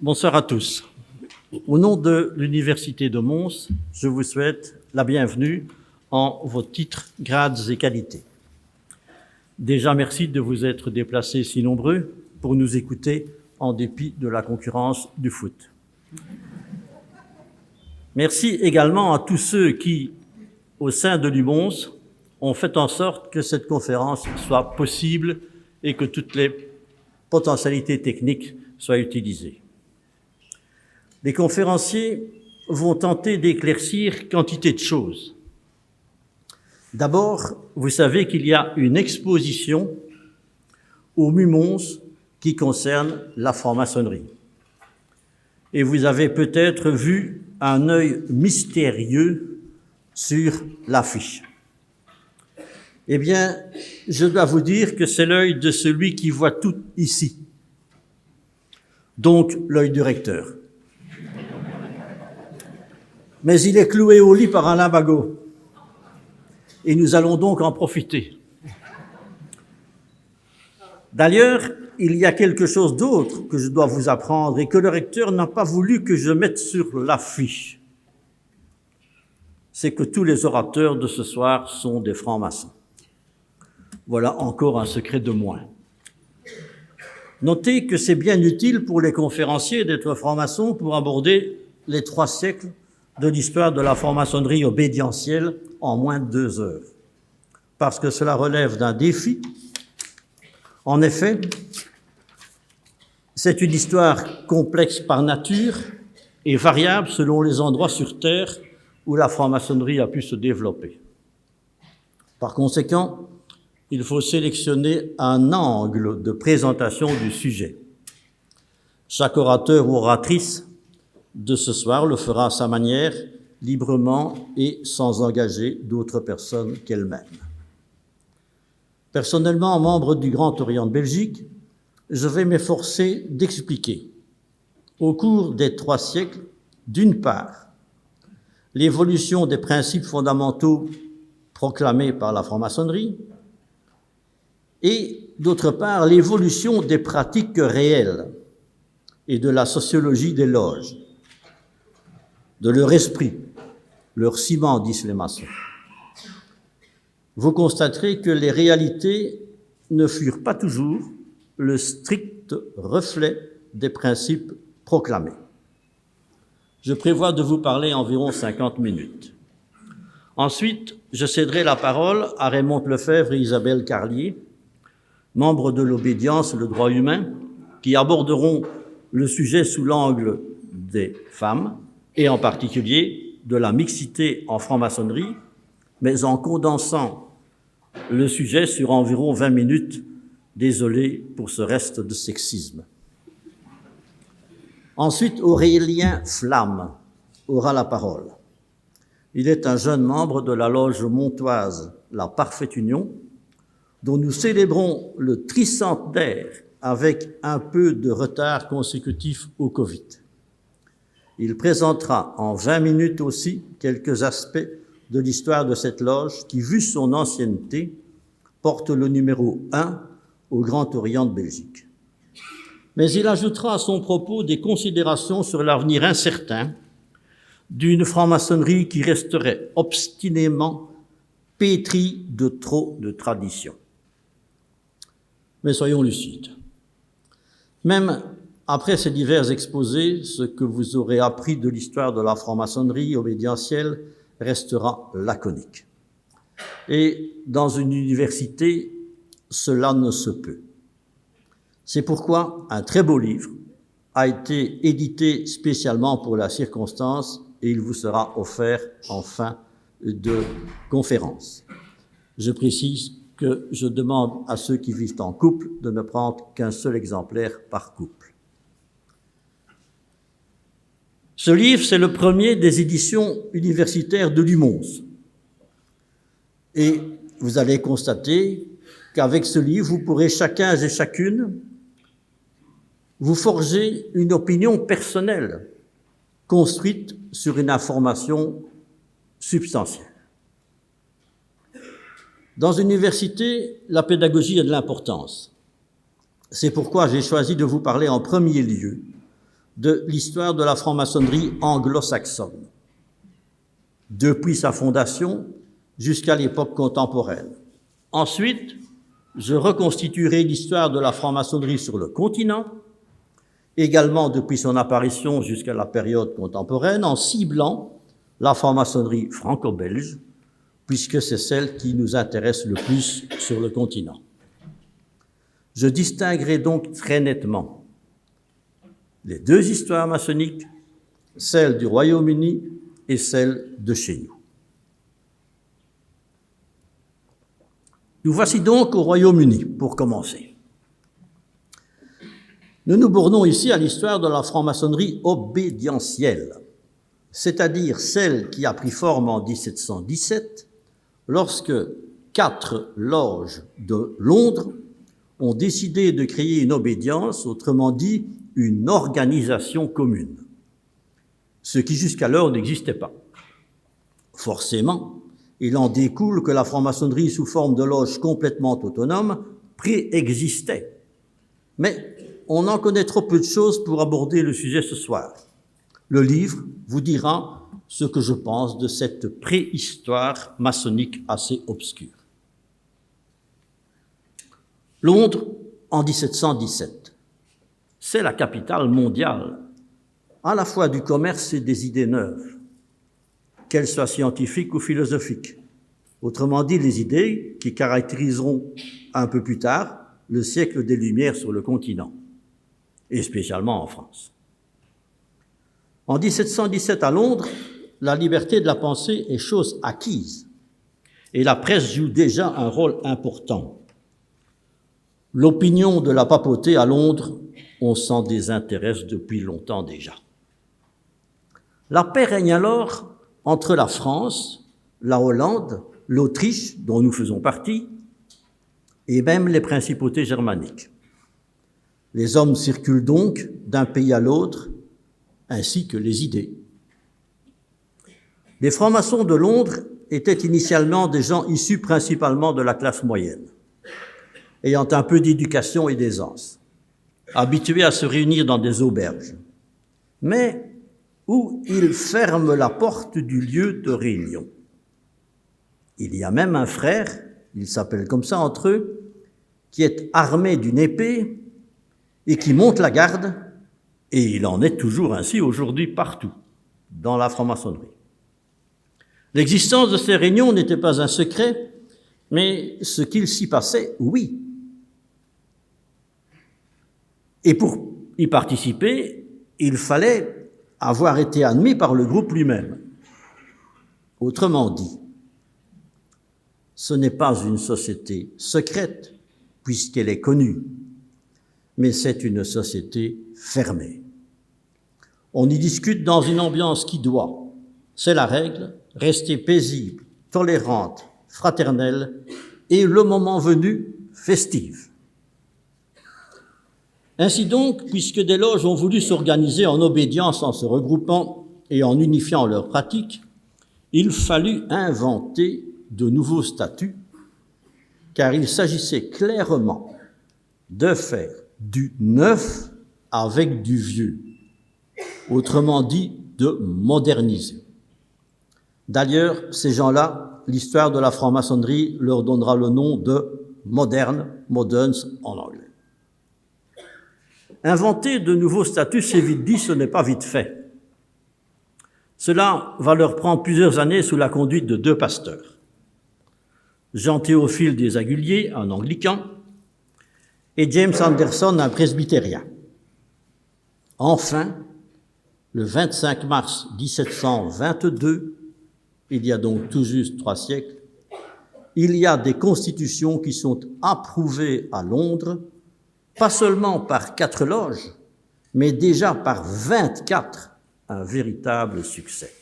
Bonsoir à tous. Au nom de l'Université de Mons, je vous souhaite la bienvenue en vos titres, grades et qualités. Déjà, merci de vous être déplacés si nombreux pour nous écouter en dépit de la concurrence du foot. Merci également à tous ceux qui, au sein de l'UMONS, ont fait en sorte que cette conférence soit possible et que toutes les potentialités techniques soient utilisées. Les conférenciers vont tenter d'éclaircir quantité de choses. D'abord, vous savez qu'il y a une exposition au MUMONS qui concerne la franc-maçonnerie. Et vous avez peut-être vu un œil mystérieux sur l'affiche. Eh bien, je dois vous dire que c'est l'œil de celui qui voit tout ici. Donc, l'œil du recteur. Mais il est cloué au lit par un limbago. Et nous allons donc en profiter. D'ailleurs, il y a quelque chose d'autre que je dois vous apprendre et que le recteur n'a pas voulu que je mette sur l'affiche. C'est que tous les orateurs de ce soir sont des francs-maçons. Voilà encore un secret de moins. Notez que c'est bien utile pour les conférenciers d'être francs-maçons pour aborder les 3 siècles de l'histoire de la franc-maçonnerie obédientielle en moins de 2 heures. Parce que cela relève d'un défi. En effet, c'est une histoire complexe par nature et variable selon les endroits sur Terre où la franc-maçonnerie a pu se développer. Par conséquent, il faut sélectionner un angle de présentation du sujet. Chaque orateur ou oratrice de ce soir le fera à sa manière, librement et sans engager d'autres personnes qu'elle-même. Personnellement, membre du Grand Orient de Belgique, je vais m'efforcer d'expliquer, au cours des 3 siècles, d'une part, l'évolution des principes fondamentaux proclamés par la franc-maçonnerie, et d'autre part, l'évolution des pratiques réelles et de la sociologie des loges, de leur esprit, leur ciment, disent les maçons. Vous constaterez que les réalités ne furent pas toujours le strict reflet des principes proclamés. Je prévois de vous parler environ 50 minutes. Ensuite, je céderai la parole à Raymond Lefebvre et Isabelle Carlier, membres de l'obédience et le droit humain, qui aborderont le sujet sous l'angle des femmes, et en particulier de la mixité en franc-maçonnerie, mais en condensant le sujet sur environ 20 minutes. Désolé pour ce reste de sexisme. Ensuite, Aurélien Flamme aura la parole. Il est un jeune membre de la loge montoise La Parfaite Union, dont nous célébrons le tricentenaire avec un peu de retard consécutif au Covid. Il présentera en 20 minutes aussi quelques aspects de l'histoire de cette loge qui, vu son ancienneté, porte le numéro 1 au Grand Orient de Belgique. Mais il ajoutera à son propos des considérations sur l'avenir incertain d'une franc-maçonnerie qui resterait obstinément pétrie de trop de traditions. Mais soyons lucides. Même après ces divers exposés, ce que vous aurez appris de l'histoire de la franc-maçonnerie obédientielle restera laconique. Et dans une université, cela ne se peut. C'est pourquoi un très beau livre a été édité spécialement pour la circonstance et il vous sera offert en fin de conférence. Je précise que je demande à ceux qui vivent en couple de ne prendre qu'un seul exemplaire par couple. Ce livre, c'est le premier des éditions universitaires de l'UMONS. Et vous allez constater qu'avec ce livre, vous pourrez chacun et chacune vous forger une opinion personnelle construite sur une information substantielle. Dans une université, la pédagogie a de l'importance. C'est pourquoi j'ai choisi de vous parler en premier lieu de l'histoire de la franc-maçonnerie anglo-saxonne, depuis sa fondation jusqu'à l'époque contemporaine. Ensuite, je reconstituerai l'histoire de la franc-maçonnerie sur le continent, également depuis son apparition jusqu'à la période contemporaine, en ciblant la franc-maçonnerie franco-belge, puisque c'est celle qui nous intéresse le plus sur le continent. Je distinguerai donc très nettement les deux histoires maçonniques, celle du Royaume-Uni et celle de chez nous. Nous voici donc au Royaume-Uni, pour commencer. Nous nous bornons ici à l'histoire de la franc-maçonnerie obédientielle, c'est-à-dire celle qui a pris forme en 1717, lorsque 4 loges de Londres ont décidé de créer une obédience, autrement dit, une organisation commune, ce qui jusqu'alors n'existait pas. Forcément, il en découle que la franc-maçonnerie sous forme de loge complètement autonome préexistait. Mais on en connaît trop peu de choses pour aborder le sujet ce soir. Le livre vous dira ce que je pense de cette préhistoire maçonnique assez obscure. Londres, en 1717, c'est la capitale mondiale, à la fois du commerce et des idées neuves, qu'elles soient scientifiques ou philosophiques. Autrement dit, les idées qui caractériseront un peu plus tard le siècle des Lumières sur le continent, et spécialement en France. En 1717 à Londres, la liberté de la pensée est chose acquise, et la presse joue déjà un rôle important. L'opinion de la papauté à Londres, on s'en désintéresse depuis longtemps déjà. La paix règne alors entre la France, la Hollande, l'Autriche, dont nous faisons partie, et même les principautés germaniques. Les hommes circulent donc d'un pays à l'autre, ainsi que les idées. Les francs-maçons de Londres étaient initialement des gens issus principalement de la classe moyenne, ayant un peu d'éducation et d'aisance, habitués à se réunir dans des auberges, mais où ils ferment la porte du lieu de réunion. Il y a même un frère, ils s'appellent comme ça entre eux, qui est armé d'une épée et qui monte la garde, et il en est toujours ainsi aujourd'hui partout, dans la franc-maçonnerie. L'existence de ces réunions n'était pas un secret, mais ce qu'il s'y passait, oui. Et pour y participer, il fallait avoir été admis par le groupe lui-même. Autrement dit, ce n'est pas une société secrète, puisqu'elle est connue, mais c'est une société fermée. On y discute dans une ambiance qui doit, c'est la règle, rester paisible, tolérante, fraternelle et, le moment venu, festive. Ainsi donc, puisque des loges ont voulu s'organiser en obédience en se regroupant et en unifiant leurs pratiques, il fallut inventer de nouveaux statuts, car il s'agissait clairement de faire du neuf avec du vieux, autrement dit de moderniser. D'ailleurs, ces gens-là, l'histoire de la franc-maçonnerie leur donnera le nom de modernes en anglais. Inventer de nouveaux statuts, c'est vite dit, ce n'est pas vite fait. Cela va leur prendre plusieurs années sous la conduite de 2 pasteurs. Jean-Théophile des Aguliers, un anglican, et James Anderson, un presbytérien. Enfin, le 25 mars 1722, il y a donc tout juste 3 siècles, il y a des constitutions qui sont approuvées à Londres, pas seulement par 4 loges, mais déjà par 24, un véritable succès.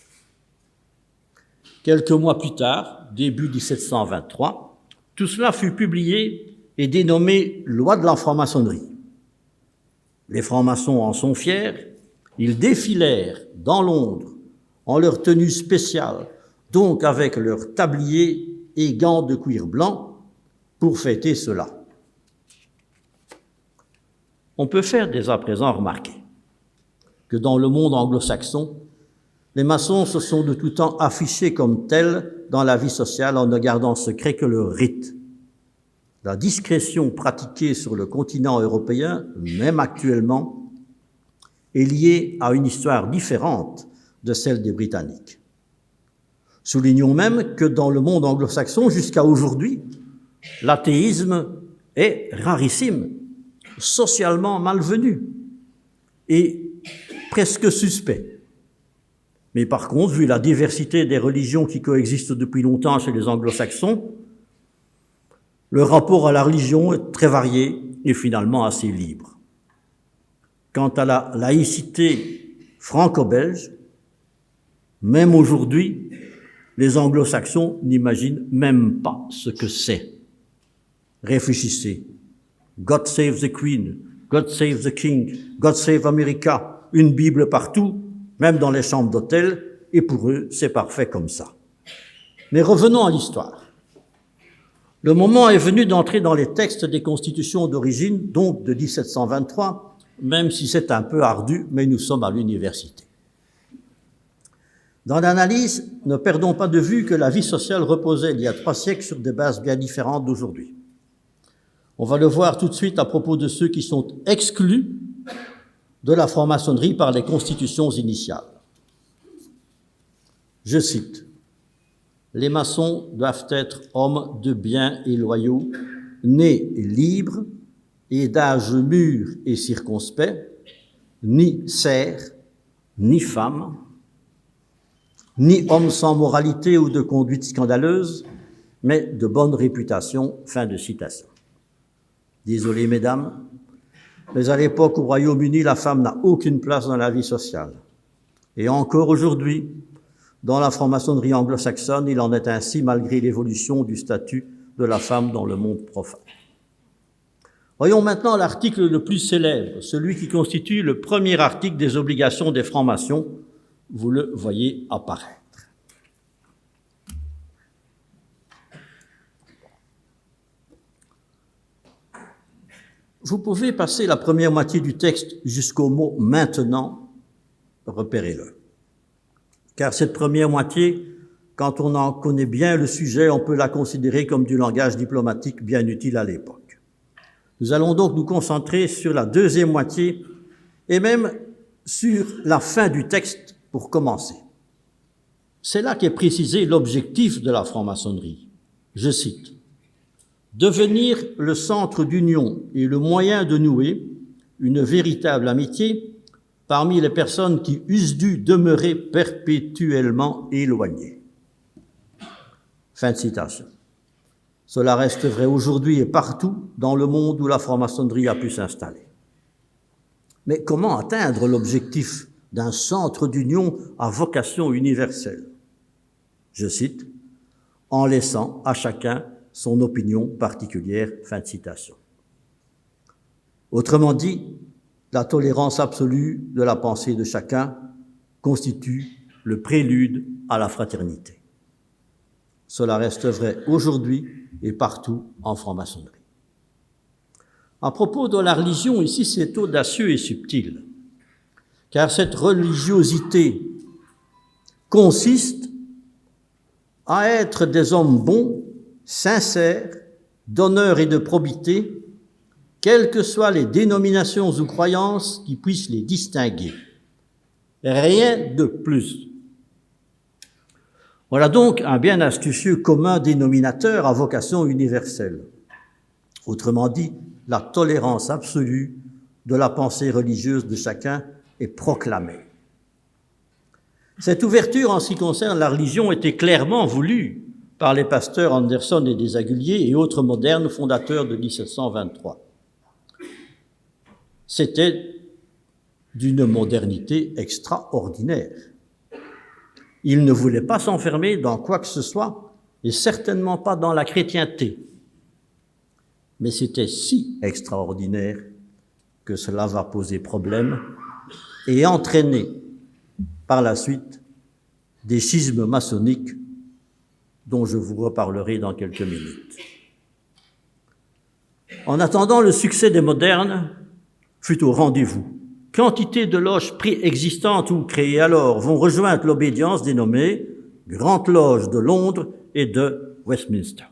Quelques mois plus tard, début 1723, tout cela fut publié et dénommé « Loi de la franc-maçonnerie ». Les francs-maçons en sont fiers, ils défilèrent dans Londres en leur tenue spéciale, donc avec leurs tabliers et gants de cuir blanc, pour fêter cela. On peut faire dès à présent remarquer que dans le monde anglo-saxon, les maçons se sont de tout temps affichés comme tels dans la vie sociale en ne gardant secret que leur rite. La discrétion pratiquée sur le continent européen, même actuellement, est liée à une histoire différente de celle des Britanniques. Soulignons même que dans le monde anglo-saxon, jusqu'à aujourd'hui, l'athéisme est rarissime, socialement malvenu et presque suspect. Mais par contre, vu la diversité des religions qui coexistent depuis longtemps chez les anglo-saxons, le rapport à la religion est très varié et finalement assez libre. Quant à la laïcité franco-belge, même aujourd'hui, les anglo-saxons n'imaginent même pas ce que c'est. Réfléchissez. God save the Queen, God save the King, God save America, une Bible partout, même dans les chambres d'hôtel, et pour eux, c'est parfait comme ça. Mais revenons à l'histoire. Le moment est venu d'entrer dans les textes des constitutions d'origine, donc de 1723, même si c'est un peu ardu, mais nous sommes à l'université. Dans l'analyse, ne perdons pas de vue que la vie sociale reposait il y a 3 siècles sur des bases bien différentes d'aujourd'hui. On va le voir tout de suite à propos de ceux qui sont exclus de la franc-maçonnerie par les constitutions initiales. Je cite, « Les maçons doivent être hommes de bien et loyaux, nés libres et d'âge mûr et circonspect, ni serfs, ni femmes, ni hommes sans moralité ou de conduite scandaleuse, mais de bonne réputation. » Fin de citation. Désolé, mesdames, mais à l'époque, au Royaume-Uni, la femme n'a aucune place dans la vie sociale. Et encore aujourd'hui, dans la franc-maçonnerie anglo-saxonne, il en est ainsi malgré l'évolution du statut de la femme dans le monde profane. Voyons maintenant l'article le plus célèbre, celui qui constitue le premier article des obligations des francs-maçons. Vous le voyez apparaître. Vous pouvez passer la première moitié du texte jusqu'au mot « maintenant », repérez-le. Car cette première moitié, quand on en connaît bien le sujet, on peut la considérer comme du langage diplomatique bien utile à l'époque. Nous allons donc nous concentrer sur la deuxième moitié et même sur la fin du texte pour commencer. C'est là qu'est précisé l'objectif de la franc-maçonnerie. Je cite, « Devenir le centre d'union et le moyen de nouer une véritable amitié parmi les personnes qui eussent dû demeurer perpétuellement éloignées. » Fin de citation. Cela reste vrai aujourd'hui et partout dans le monde où la franc-maçonnerie a pu s'installer. Mais comment atteindre l'objectif d'un centre d'union à vocation universelle? Je cite, « En laissant à chacun son opinion particulière. » Fin de citation. Autrement dit, la tolérance absolue de la pensée de chacun constitue le prélude à la fraternité. Cela reste vrai aujourd'hui et partout en franc-maçonnerie. À propos de la religion, ici c'est audacieux et subtil, car cette religiosité consiste à être des hommes bons, sincères, d'honneur et de probité, quelles que soient les dénominations ou croyances qui puissent les distinguer. Rien de plus. Voilà donc un bien astucieux commun dénominateur à vocation universelle. Autrement dit, la tolérance absolue de la pensée religieuse de chacun est proclamée. Cette ouverture en ce qui concerne la religion était clairement voulue par les pasteurs Anderson et Desaguliers et autres modernes fondateurs de 1723. C'était d'une modernité extraordinaire. Ils ne voulaient pas s'enfermer dans quoi que ce soit, et certainement pas dans la chrétienté. Mais c'était si extraordinaire que cela va poser problème et entraîner par la suite des schismes maçonniques dont je vous reparlerai dans quelques minutes. En attendant, le succès des modernes fut au rendez-vous, quantité de loges préexistantes ou créées alors vont rejoindre l'obédience dénommée Grande Loge de Londres et de Westminster.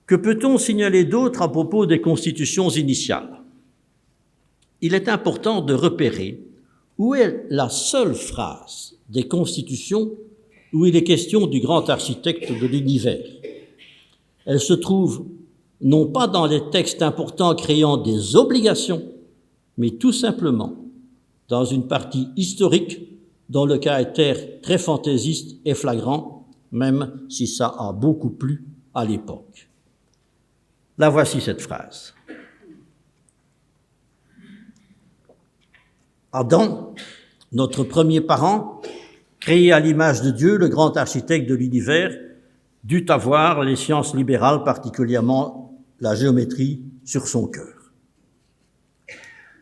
Que peut-on signaler d'autre à propos des constitutions initiales? Il est important de repérer où est la seule phrase des constitutions où il est question du grand architecte de l'univers. Elle se trouve non pas dans les textes importants créant des obligations, mais tout simplement dans une partie historique dont le caractère très fantaisiste est flagrant, même si ça a beaucoup plu à l'époque. La voici cette phrase. Adam, notre premier parent, créé à l'image de Dieu, le grand architecte de l'univers, dut avoir les sciences libérales, particulièrement la géométrie, sur son cœur.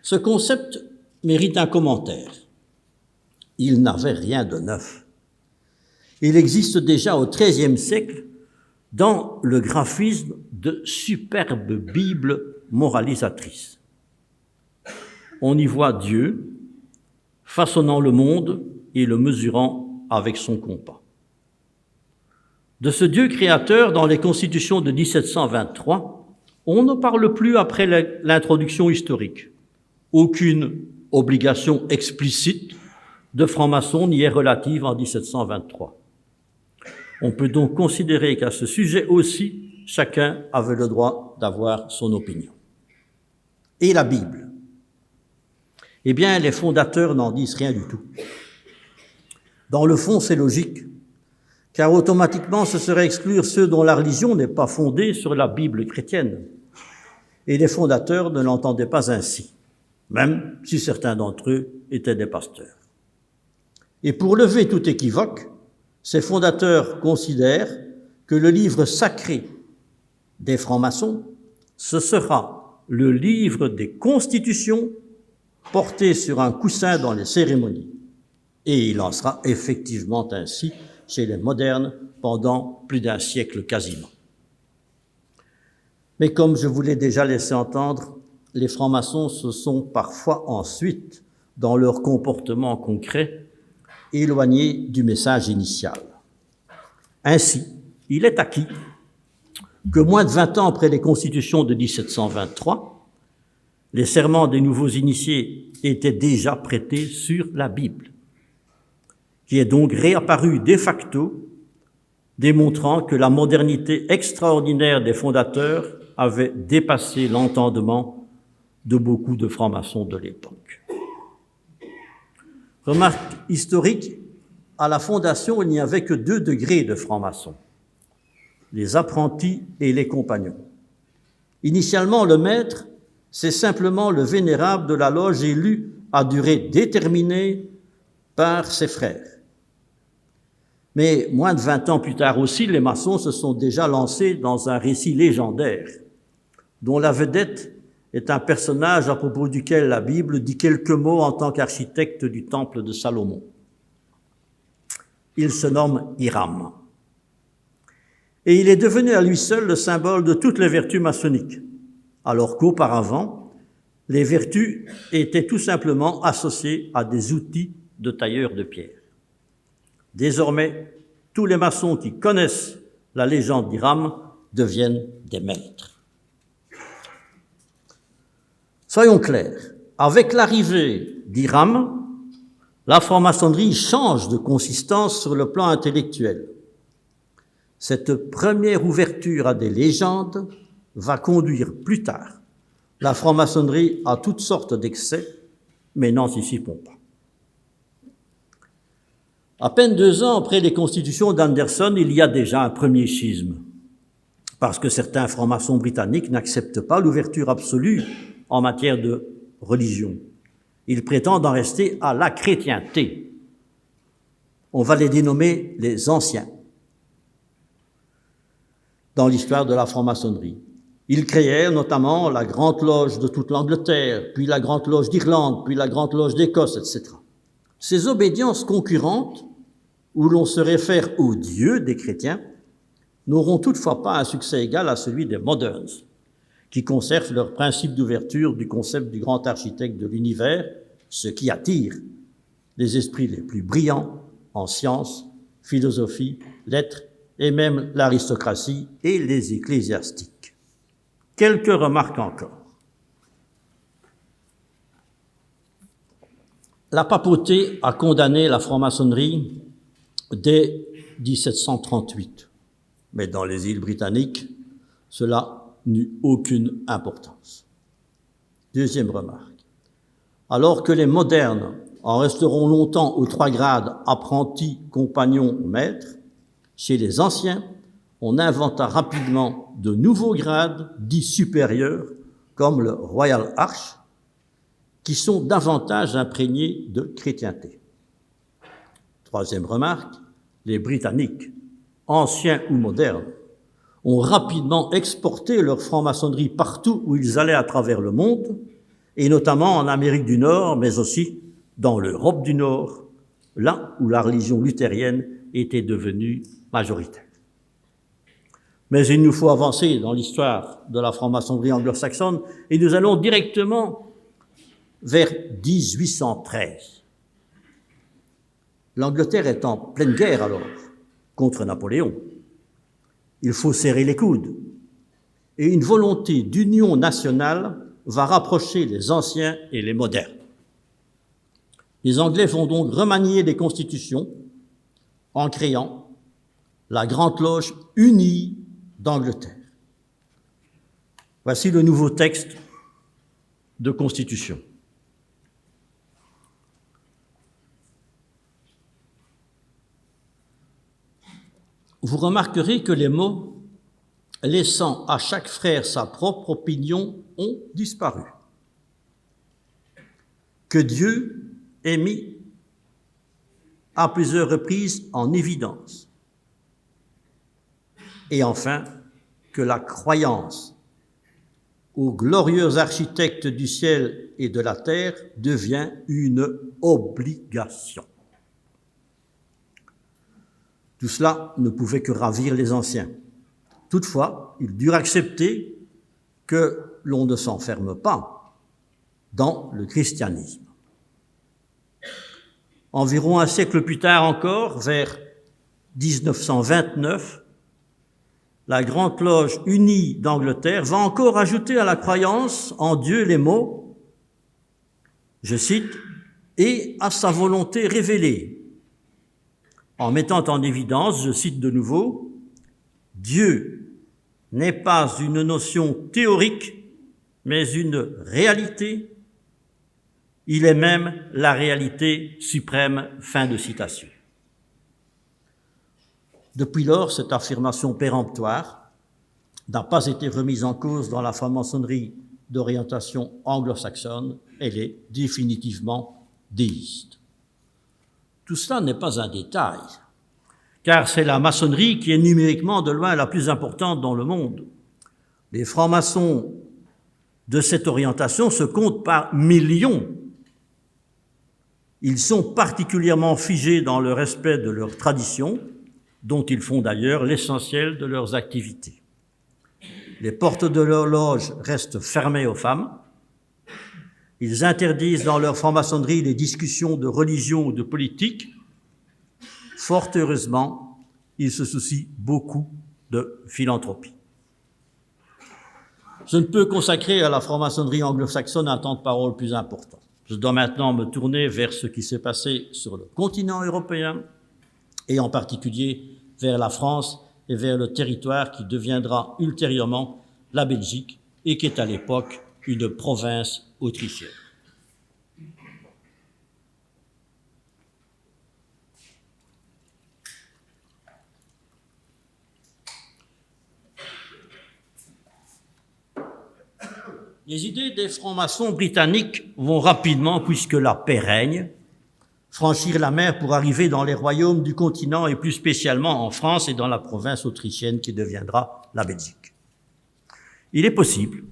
Ce concept mérite un commentaire. Il n'avait rien de neuf. Il existe déjà au XIIIe siècle dans le graphisme de superbes bibles moralisatrices. On y voit Dieu façonnant le monde et le mesurant avec son compas. De ce Dieu créateur, dans les constitutions de 1723, on ne parle plus après l'introduction historique. Aucune obligation explicite de franc-maçon n'y est relative en 1723. On peut donc considérer qu'à ce sujet aussi, chacun avait le droit d'avoir son opinion. Et la Bible? Eh bien, les fondateurs n'en disent rien du tout. Dans le fond, c'est logique, car automatiquement, ce serait exclure ceux dont la religion n'est pas fondée sur la Bible chrétienne. Et les fondateurs ne l'entendaient pas ainsi, même si certains d'entre eux étaient des pasteurs. Et pour lever tout équivoque, ces fondateurs considèrent que le livre sacré des francs-maçons, ce sera le livre des constitutions porté sur un coussin dans les cérémonies. Et il en sera effectivement ainsi chez les modernes pendant plus d'un siècle quasiment. Mais comme je vous l'ai déjà laissé entendre, les francs-maçons se sont parfois ensuite, dans leur comportement concret, éloignés du message initial. Ainsi, il est acquis que moins de 20 ans après les constitutions de 1723, les serments des nouveaux initiés étaient déjà prêtés sur la Bible, qui est donc réapparue de facto, démontrant que la modernité extraordinaire des fondateurs avait dépassé l'entendement de beaucoup de francs-maçons de l'époque. Remarque historique, à la fondation, il n'y avait que 2 degrés de francs-maçons, les apprentis et les compagnons. Initialement, le maître, c'est simplement le vénérable de la loge élu à durée déterminée par ses frères. Mais moins de 20 ans plus tard aussi, les maçons se sont déjà lancés dans un récit légendaire, dont la vedette est un personnage à propos duquel la Bible dit quelques mots en tant qu'architecte du temple de Salomon. Il se nomme Hiram. Et il est devenu à lui seul le symbole de toutes les vertus maçonniques, alors qu'auparavant, les vertus étaient tout simplement associées à des outils de tailleur de pierre. Désormais, tous les maçons qui connaissent la légende d'Hiram deviennent des maîtres. Soyons clairs, avec l'arrivée d'Hiram, la franc-maçonnerie change de consistance sur le plan intellectuel. Cette première ouverture à des légendes va conduire plus tard la franc-maçonnerie à toutes sortes d'excès, mais n'anticipons pas. À peine 2 ans après les constitutions d'Anderson, il y a déjà un premier schisme, parce que certains francs-maçons britanniques n'acceptent pas l'ouverture absolue en matière de religion. Ils prétendent en rester à la chrétienté. On va les dénommer les anciens dans l'histoire de la franc-maçonnerie. Ils créèrent notamment la Grande Loge de toute l'Angleterre, puis la Grande Loge d'Irlande, puis la Grande Loge d'Écosse, etc. Ces obédiences concurrentes, où l'on se réfère au Dieu des chrétiens, n'auront toutefois pas un succès égal à celui des Moderns, qui conservent leur principe d'ouverture du concept du grand architecte de l'univers, ce qui attire les esprits les plus brillants en sciences, philosophie, lettres et même l'aristocratie et les ecclésiastiques. Quelques remarques encore. La papauté a condamné la franc-maçonnerie dès 1738, mais dans les îles britanniques, cela n'eut aucune importance. Deuxième remarque. Alors que les modernes en resteront longtemps aux 3 grades apprentis, compagnons, maîtres, chez les anciens, on inventa rapidement de nouveaux grades dits supérieurs, comme le Royal Arch, qui sont davantage imprégnés de chrétienté. Troisième remarque, les Britanniques, anciens ou modernes, ont rapidement exporté leur franc-maçonnerie partout où ils allaient à travers le monde, et notamment en Amérique du Nord, mais aussi dans l'Europe du Nord, là où la religion luthérienne était devenue majoritaire. Mais il nous faut avancer dans l'histoire de la franc-maçonnerie anglo-saxonne, et nous allons directement vers 1813. L'Angleterre est en pleine guerre alors contre Napoléon. Il faut serrer les coudes. Et une volonté d'union nationale va rapprocher les anciens et les modernes. Les Anglais vont donc remanier les constitutions en créant la Grande Loge unie d'Angleterre. Voici le nouveau texte de constitution. Vous remarquerez que les mots « laissant à chaque frère sa propre opinion » ont disparu. Que Dieu ait mis à plusieurs reprises en évidence. Et enfin, que la croyance aux glorieux architectes du ciel et de la terre devient une obligation. Tout cela ne pouvait que ravir les anciens. Toutefois, ils durent accepter que l'on ne s'enferme pas dans le christianisme. Environ un siècle plus tard encore, vers 1929, la Grande Loge unie d'Angleterre va encore ajouter à la croyance en Dieu les mots, je cite, « et à sa volonté révélée », en mettant en évidence, je cite de nouveau, « Dieu n'est pas une notion théorique, mais une réalité. Il est même la réalité suprême. » Fin de citation. Depuis lors, cette affirmation péremptoire n'a pas été remise en cause dans la franc-maçonnerie d'orientation anglo-saxonne. Elle est définitivement déiste. Tout cela n'est pas un détail, car c'est la maçonnerie qui est numériquement de loin la plus importante dans le monde. Les francs-maçons de cette orientation se comptent par millions. Ils sont particulièrement figés dans le respect de leurs traditions, dont ils font d'ailleurs l'essentiel de leurs activités. Les portes de leur loge restent fermées aux femmes. Ils interdisent dans leur franc-maçonnerie les discussions de religion ou de politique. Fort heureusement, ils se soucient beaucoup de philanthropie. Je ne peux consacrer à la franc-maçonnerie anglo-saxonne un temps de parole plus important. Je dois maintenant me tourner vers ce qui s'est passé sur le continent européen et en particulier vers la France et vers le territoire qui deviendra ultérieurement la Belgique et qui est à l'époque une province autrichienne. Les idées des francs-maçons britanniques vont rapidement, puisque la paix règne, franchir la mer pour arriver dans les royaumes du continent et plus spécialement en France et dans la province autrichienne qui deviendra la Belgique. Il est possible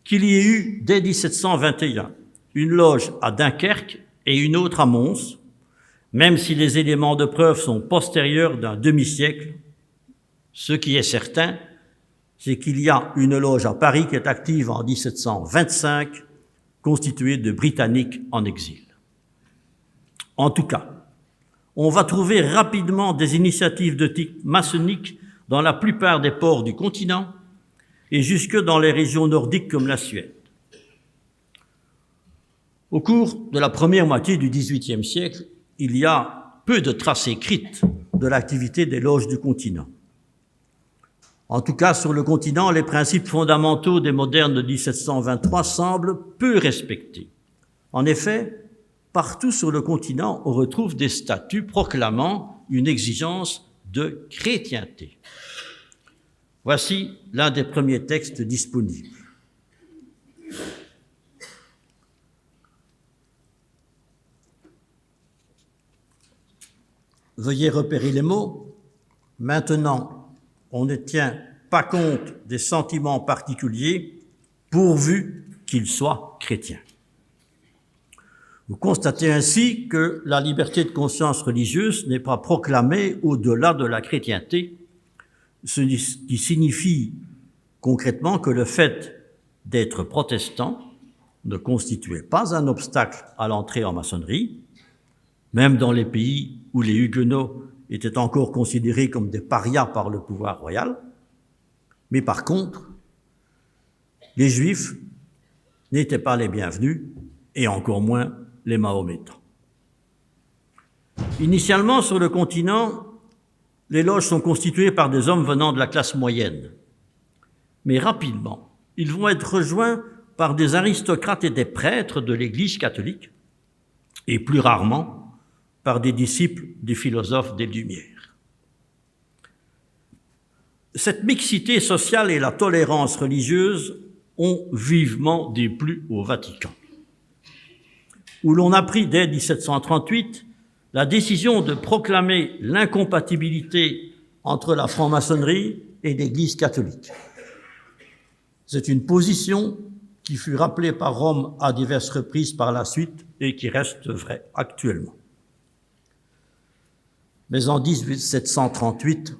qu'il y ait eu, dès 1721, une loge à Dunkerque et une autre à Mons, même si les éléments de preuve sont postérieurs d'un demi-siècle. Ce qui est certain, c'est qu'il y a une loge à Paris qui est active en 1725, constituée de Britanniques en exil. En tout cas, on va trouver rapidement des initiatives de type maçonnique dans la plupart des ports du continent et jusque dans les régions nordiques comme la Suède. Au cours de la première moitié du XVIIIe siècle, il y a peu de traces écrites de l'activité des loges du continent. En tout cas, sur le continent, les principes fondamentaux des modernes de 1723 semblent peu respectés. En effet, partout sur le continent, on retrouve des statuts proclamant une exigence de chrétienté. Voici l'un des premiers textes disponibles. Veuillez repérer les mots. Maintenant, on ne tient pas compte des sentiments particuliers pourvu qu'ils soient chrétiens. Vous constatez ainsi que la liberté de conscience religieuse n'est pas proclamée au-delà de la chrétienté, ce qui signifie concrètement que le fait d'être protestant ne constituait pas un obstacle à l'entrée en maçonnerie, même dans les pays où les huguenots étaient encore considérés comme des parias par le pouvoir royal. Mais par contre, les Juifs n'étaient pas les bienvenus, et encore moins les Mahométans. Initialement, sur le continent, les loges sont constituées par des hommes venant de la classe moyenne. Mais rapidement, ils vont être rejoints par des aristocrates et des prêtres de l'Église catholique, et plus rarement par des disciples des philosophes des Lumières. Cette mixité sociale et la tolérance religieuse ont vivement déplu au Vatican, où l'on a pris dès 1738 la décision de proclamer l'incompatibilité entre la franc-maçonnerie et l'Église catholique. C'est une position qui fut rappelée par Rome à diverses reprises par la suite et qui reste vraie actuellement. Mais en 1738,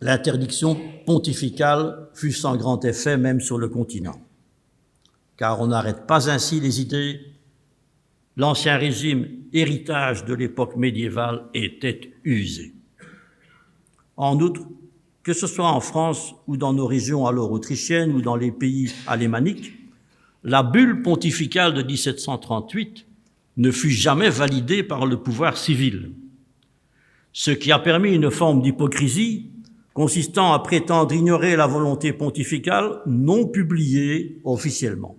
l'interdiction pontificale fut sans grand effet même sur le continent, car on n'arrête pas ainsi les idées. L'ancien régime, héritage de l'époque médiévale, était usé. En outre, que ce soit en France ou dans nos régions alors autrichiennes ou dans les pays alémaniques, la bulle pontificale de 1738 ne fut jamais validée par le pouvoir civil, ce qui a permis une forme d'hypocrisie consistant à prétendre ignorer la volonté pontificale non publiée officiellement.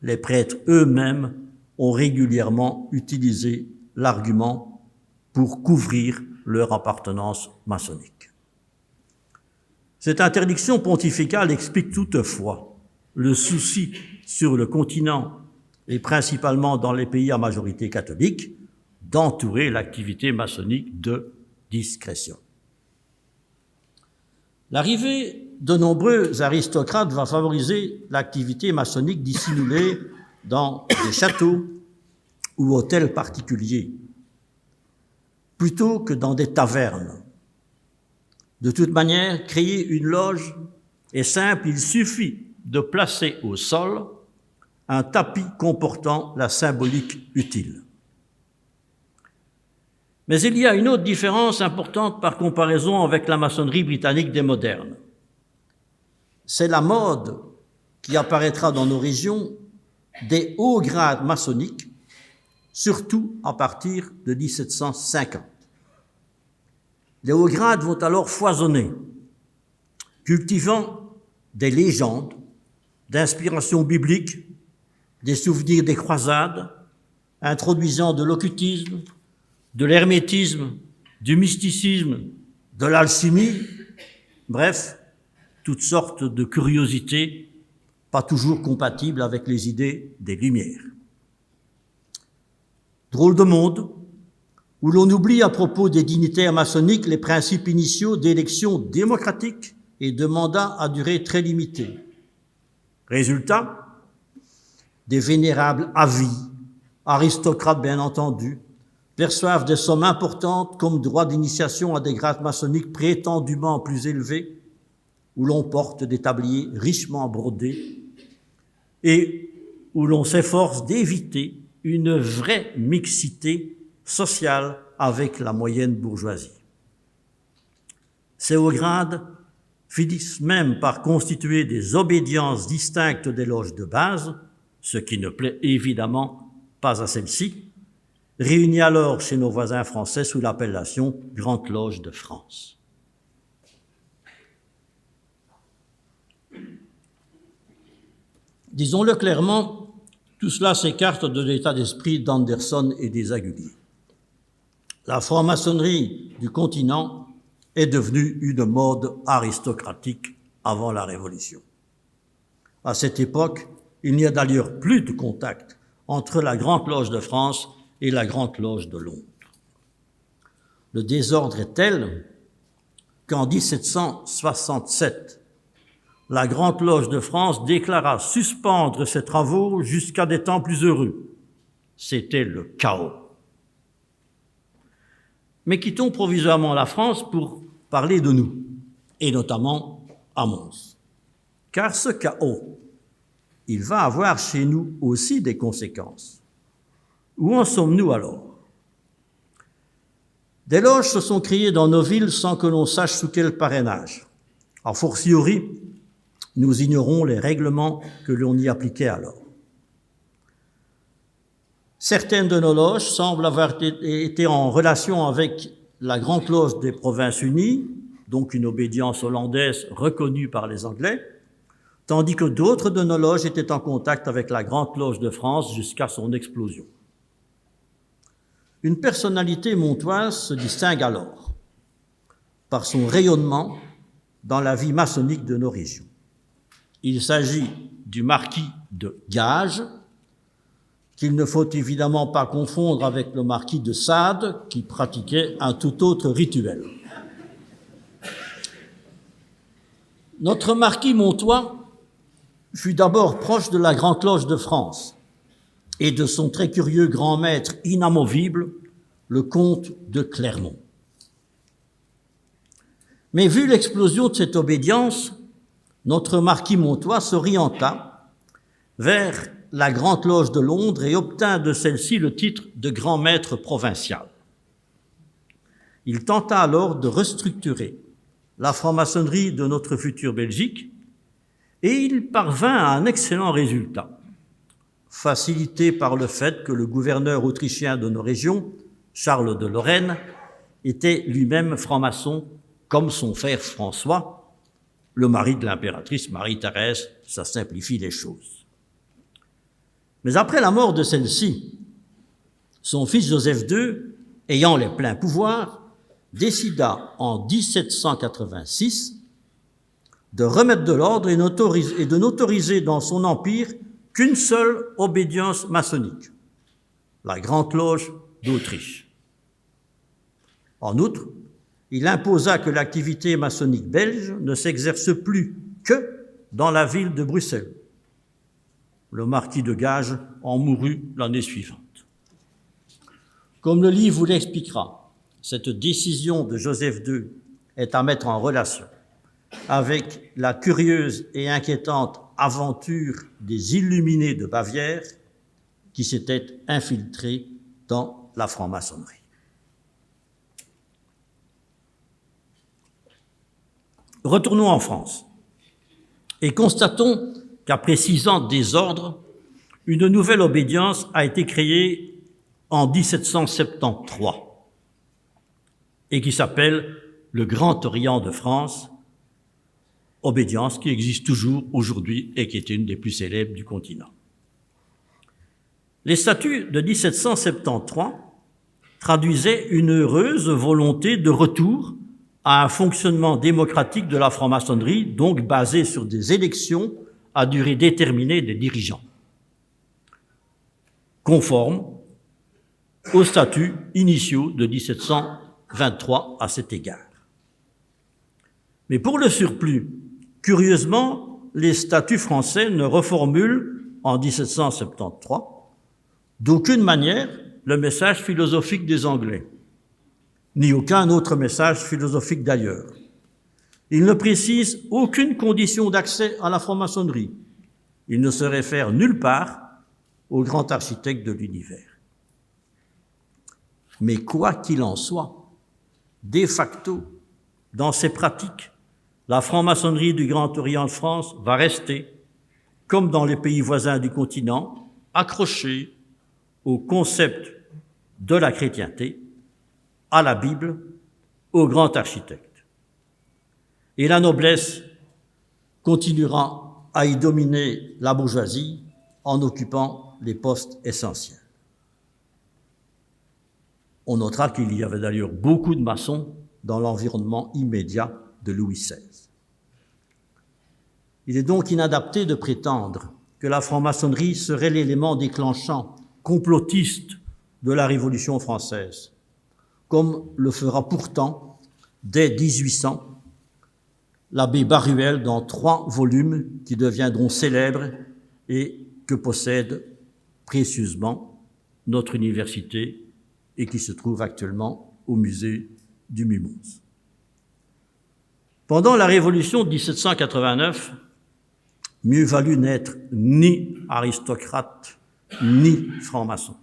Les prêtres eux-mêmes ont régulièrement utilisé l'argument pour couvrir leur appartenance maçonnique. Cette interdiction pontificale explique toutefois le souci sur le continent et principalement dans les pays à majorité catholique d'entourer l'activité maçonnique de discrétion. L'arrivée de nombreux aristocrates va favoriser l'activité maçonnique dissimulée dans des châteaux ou hôtels particuliers, plutôt que dans des tavernes. De toute manière, créer une loge est simple, il suffit de placer au sol un tapis comportant la symbolique utile. Mais il y a une autre différence importante par comparaison avec la maçonnerie britannique des modernes. C'est la mode qui apparaîtra dans nos régions des hauts grades maçonniques, surtout à partir de 1750. Les hauts grades vont alors foisonner, cultivant des légendes d'inspiration biblique, des souvenirs des croisades, introduisant de l'occultisme, de l'hermétisme, du mysticisme, de l'alchimie, bref, toutes sortes de curiosités pas toujours compatibles avec les idées des Lumières. Drôle de monde où l'on oublie à propos des dignitaires maçonniques les principes initiaux d'élections démocratiques et de mandats à durée très limitée. Résultat, des vénérables à vie, aristocrates bien entendu, perçoivent des sommes importantes comme droit d'initiation à des grades maçonniques prétendument plus élevés, où l'on porte des tabliers richement brodés et où l'on s'efforce d'éviter une vraie mixité sociale avec la moyenne bourgeoisie. Ces hauts grades finissent même par constituer des obédiences distinctes des loges de base, ce qui ne plaît évidemment pas à celles-ci, réunies alors chez nos voisins français sous l'appellation Grande Loge de France. Disons-le clairement, tout cela s'écarte de l'état d'esprit d'Anderson et des Aguliers. La franc-maçonnerie du continent est devenue une mode aristocratique avant la Révolution. À cette époque, il n'y a d'ailleurs plus de contact entre la Grande Loge de France et la Grande Loge de Londres. Le désordre est tel qu'en 1767, la Grande Loge de France déclara suspendre ses travaux jusqu'à des temps plus heureux. C'était le chaos. Mais quittons provisoirement la France pour parler de nous, et notamment à Mons. Car ce chaos, il va avoir chez nous aussi des conséquences. Où en sommes-nous alors? Des loges se sont créées dans nos villes sans que l'on sache sous quel parrainage. A fortiori, nous ignorons les règlements que l'on y appliquait alors. Certaines de nos loges semblent avoir été en relation avec la Grande Loge des Provinces-Unies, donc une obédience hollandaise reconnue par les Anglais, tandis que d'autres de nos loges étaient en contact avec la Grande Loge de France jusqu'à son explosion. Une personnalité montoise se distingue alors par son rayonnement dans la vie maçonnique de nos régions. Il s'agit du marquis de Gages, qu'il ne faut évidemment pas confondre avec le marquis de Sade, qui pratiquait un tout autre rituel. Notre marquis montois fut d'abord proche de la Grande Loge de France et de son très curieux grand maître inamovible, le comte de Clermont. Mais vu l'explosion de cette obédience, notre marquis montois s'orienta vers la Grande Loge de Londres et obtint de celle-ci le titre de grand maître provincial. Il tenta alors de restructurer la franc-maçonnerie de notre future Belgique et il parvint à un excellent résultat, facilité par le fait que le gouverneur autrichien de nos régions, Charles de Lorraine, était lui-même franc-maçon comme son frère François, le mari de l'impératrice Marie-Thérèse. Ça simplifie les choses. Mais après la mort de celle-ci, son fils Joseph II, ayant les pleins pouvoirs, décida en 1786 de remettre de l'ordre et de n'autoriser dans son empire qu'une seule obédience maçonnique, la Grande Loge d'Autriche. En outre, il imposa que l'activité maçonnique belge ne s'exerce plus que dans la ville de Bruxelles. Le marquis de Gages en mourut l'année suivante. Comme le livre vous l'expliquera, cette décision de Joseph II est à mettre en relation avec la curieuse et inquiétante aventure des Illuminés de Bavière qui s'étaient infiltrés dans la franc-maçonnerie. Retournons en France et constatons qu'après 6 ans de désordre, une nouvelle obédience a été créée en 1773 et qui s'appelle le Grand Orient de France, obédience qui existe toujours aujourd'hui et qui est une des plus célèbres du continent. Les statuts de 1773 traduisaient une heureuse volonté de retour à un fonctionnement démocratique de la franc-maçonnerie, donc basé sur des élections à durée déterminée des dirigeants, conforme aux statuts initiaux de 1723 à cet égard. Mais pour le surplus, curieusement, les statuts français ne reformulent en 1773 d'aucune manière le message philosophique des Anglais, ni aucun autre message philosophique d'ailleurs. Il ne précise aucune condition d'accès à la franc-maçonnerie. Il ne se réfère nulle part au grand architecte de l'univers. Mais quoi qu'il en soit, de facto, dans ses pratiques, la franc-maçonnerie du Grand Orient de France va rester, comme dans les pays voisins du continent, accrochée au concept de la chrétienté, à la Bible, au grand architecte. Et la noblesse continuera à y dominer la bourgeoisie en occupant les postes essentiels. On notera qu'il y avait d'ailleurs beaucoup de maçons dans l'environnement immédiat de Louis XVI. Il est donc inadapté de prétendre que la franc-maçonnerie serait l'élément déclenchant, complotiste de la Révolution française, comme le fera pourtant, dès 1800, l'abbé Baruel dans 3 volumes qui deviendront célèbres et que possède précieusement notre université et qui se trouve actuellement au musée du Mimose. Pendant la Révolution de 1789, mieux valut n'être ni aristocrate, ni franc-maçon.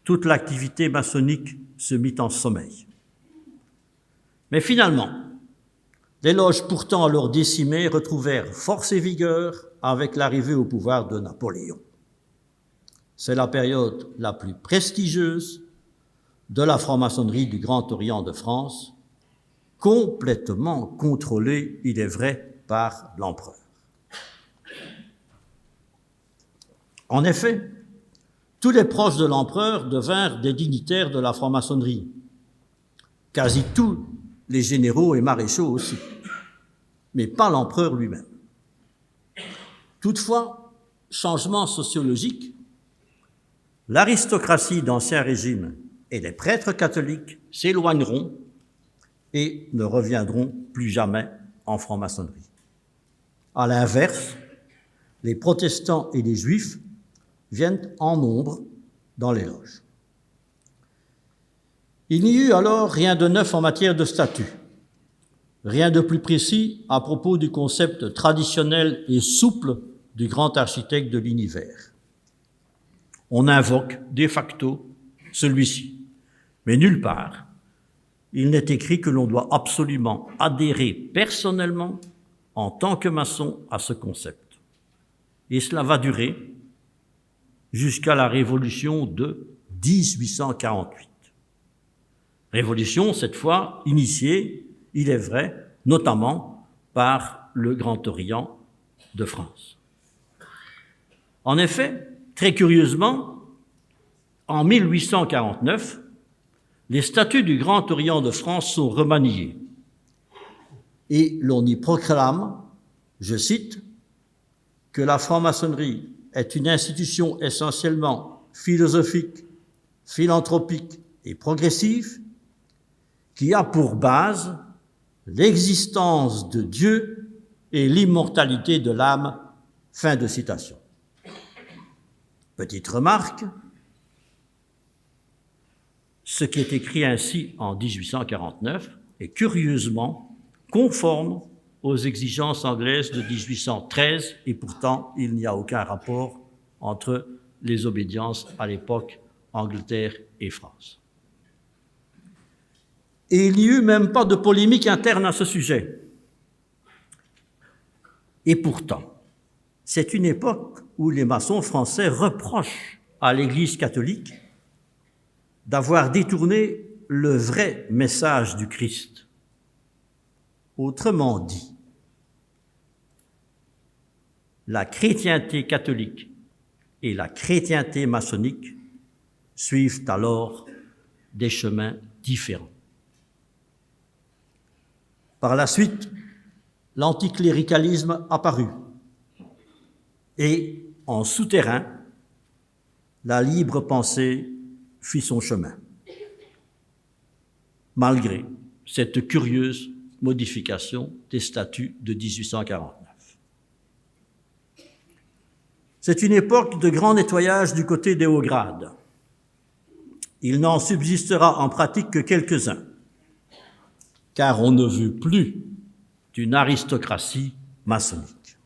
Toute l'activité maçonnique se mit en sommeil. Mais finalement, les loges pourtant alors décimées retrouvèrent force et vigueur avec l'arrivée au pouvoir de Napoléon. C'est la période la plus prestigieuse de la franc-maçonnerie du Grand Orient de France, complètement contrôlée, il est vrai, par l'empereur. En effet, tous les proches de l'empereur devinrent des dignitaires de la franc-maçonnerie, quasi tous les généraux et maréchaux aussi, mais pas l'empereur lui-même. Toutefois, changement sociologique, l'aristocratie d'Ancien Régime et les prêtres catholiques s'éloigneront et ne reviendront plus jamais en franc-maçonnerie. À l'inverse, les protestants et les juifs viennent en nombre dans les loges. Il n'y eut alors rien de neuf en matière de statut, rien de plus précis à propos du concept traditionnel et souple du grand architecte de l'univers. On invoque de facto celui-ci, mais nulle part il n'est écrit que l'on doit absolument adhérer personnellement en tant que maçon à ce concept. Et cela va durer jusqu'à la Révolution de 1848. Révolution, cette fois, initiée, il est vrai, notamment par le Grand Orient de France. En effet, très curieusement, en 1849, les statuts du Grand Orient de France sont remaniés et l'on y proclame, je cite, que la franc-maçonnerie est une institution essentiellement philosophique, philanthropique et progressive qui a pour base l'existence de Dieu et l'immortalité de l'âme. Fin de citation. Petite remarque, ce qui est écrit ainsi en 1849 est curieusement conforme aux exigences anglaises de 1813 et pourtant il n'y a aucun rapport entre les obédiences à l'époque Angleterre et France. Et il n'y eut même pas de polémique interne à ce sujet. Et pourtant, c'est une époque où les maçons français reprochent à l'Église catholique d'avoir détourné le vrai message du Christ. Autrement dit, la chrétienté catholique et la chrétienté maçonnique suivent alors des chemins différents. Par la suite, l'anticléricalisme apparut et, en souterrain, la libre pensée fit son chemin, malgré cette curieuse modification des statuts de 1849. C'est une époque de grand nettoyage du côté des hauts grades. Il n'en subsistera en pratique que quelques-uns, car on ne veut plus d'une aristocratie maçonnique.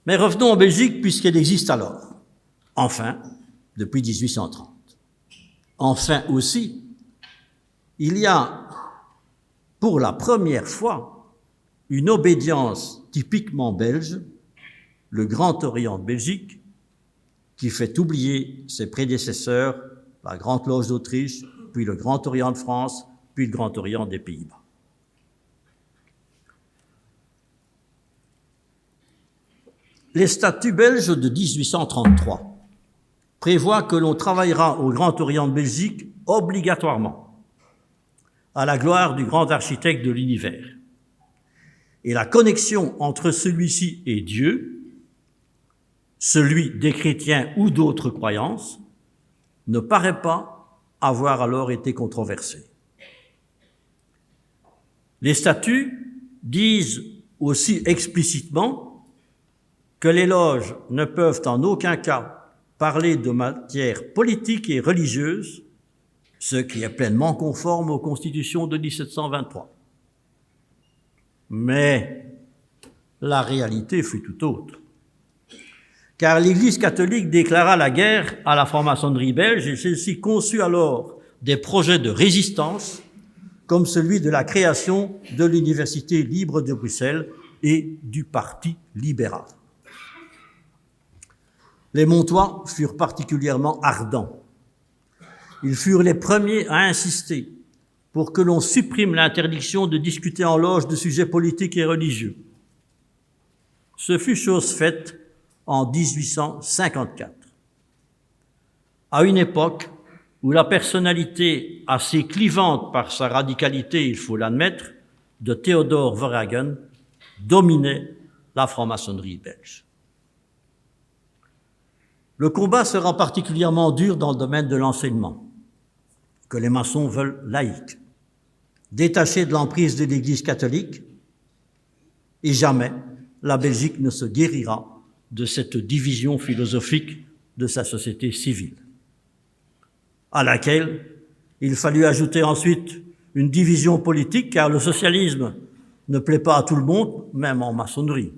Mais revenons en Belgique puisqu'elle existe alors, enfin, depuis 1830. Enfin aussi, il y a pour la première fois une obédience typiquement belge, le Grand Orient de Belgique, qui fait oublier ses prédécesseurs, la Grande Loge d'Autriche, puis le Grand Orient de France, puis le Grand Orient des Pays-Bas. Les statuts belges de 1833 prévoient que l'on travaillera au Grand Orient de Belgique obligatoirement, à la gloire du grand architecte de l'univers. Et la connexion entre celui-ci et Dieu, celui des chrétiens ou d'autres croyances, ne paraît pas avoir alors été controversée. Les statuts disent aussi explicitement que les loges ne peuvent en aucun cas parler de matière politique et religieuse, ce qui est pleinement conforme aux constitutions de 1723. Mais la réalité fut tout autre. Car l'Église catholique déclara la guerre à la franc-maçonnerie belge et celle-ci conçut alors des projets de résistance comme celui de la création de l'Université libre de Bruxelles et du Parti libéral. Les Montois furent particulièrement ardents. Ils furent les premiers à insister pour que l'on supprime l'interdiction de discuter en loge de sujets politiques et religieux. Ce fut chose faite en 1854, à une époque où la personnalité assez clivante par sa radicalité, il faut l'admettre, de Theodor Verhagen dominait la franc-maçonnerie belge. Le combat sera particulièrement dur dans le domaine de l'enseignement, que les maçons veulent laïque, détaché de l'emprise de l'Église catholique, et jamais la Belgique ne se guérira de cette division philosophique de sa société civile, à laquelle il fallut ajouter ensuite une division politique, car le socialisme ne plaît pas à tout le monde, même en maçonnerie.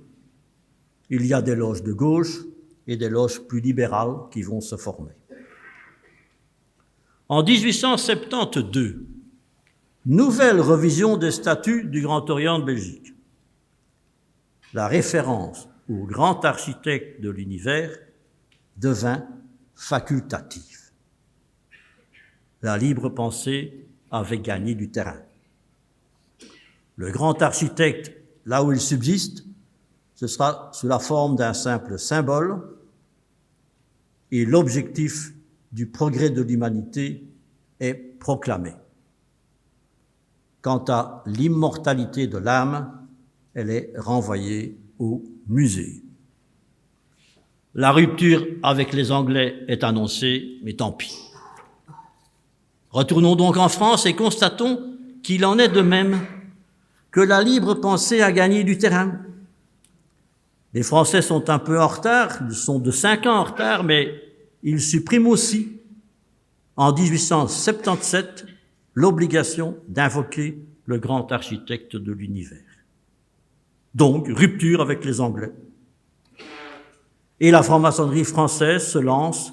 Il y a des loges de gauche et des loges plus libérales qui vont se former. En 1872, nouvelle revision des statuts du Grand Orient de Belgique. La référence au grand architecte de l'univers devint facultative. La libre pensée avait gagné du terrain. Le grand architecte, là où il subsiste, ce sera sous la forme d'un simple symbole et l'objectif du progrès de l'humanité est proclamé. Quant à l'immortalité de l'âme, elle est renvoyée au musée. La rupture avec les Anglais est annoncée, mais tant pis. Retournons donc en France et constatons qu'il en est de même, que la libre pensée a gagné du terrain. Les Français sont un peu en retard, ils sont de 5 ans en retard, mais ils suppriment aussi, en 1877, l'obligation d'invoquer le grand architecte de l'univers. Donc, rupture avec les Anglais. Et la franc-maçonnerie française se lance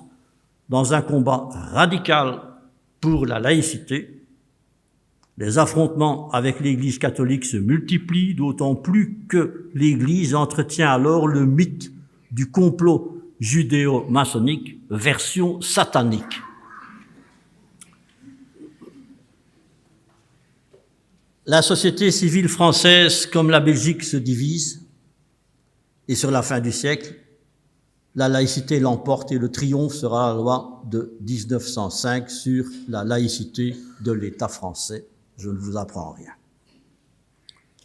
dans un combat radical pour la laïcité. Les affrontements avec l'Église catholique se multiplient, d'autant plus que l'Église entretient alors le mythe du complot judéo-maçonnique, version satanique. La société civile française, comme la Belgique, se divise, et sur la fin du siècle, la laïcité l'emporte et le triomphe sera la loi de 1905 sur la laïcité de l'État français. Je ne vous apprends rien.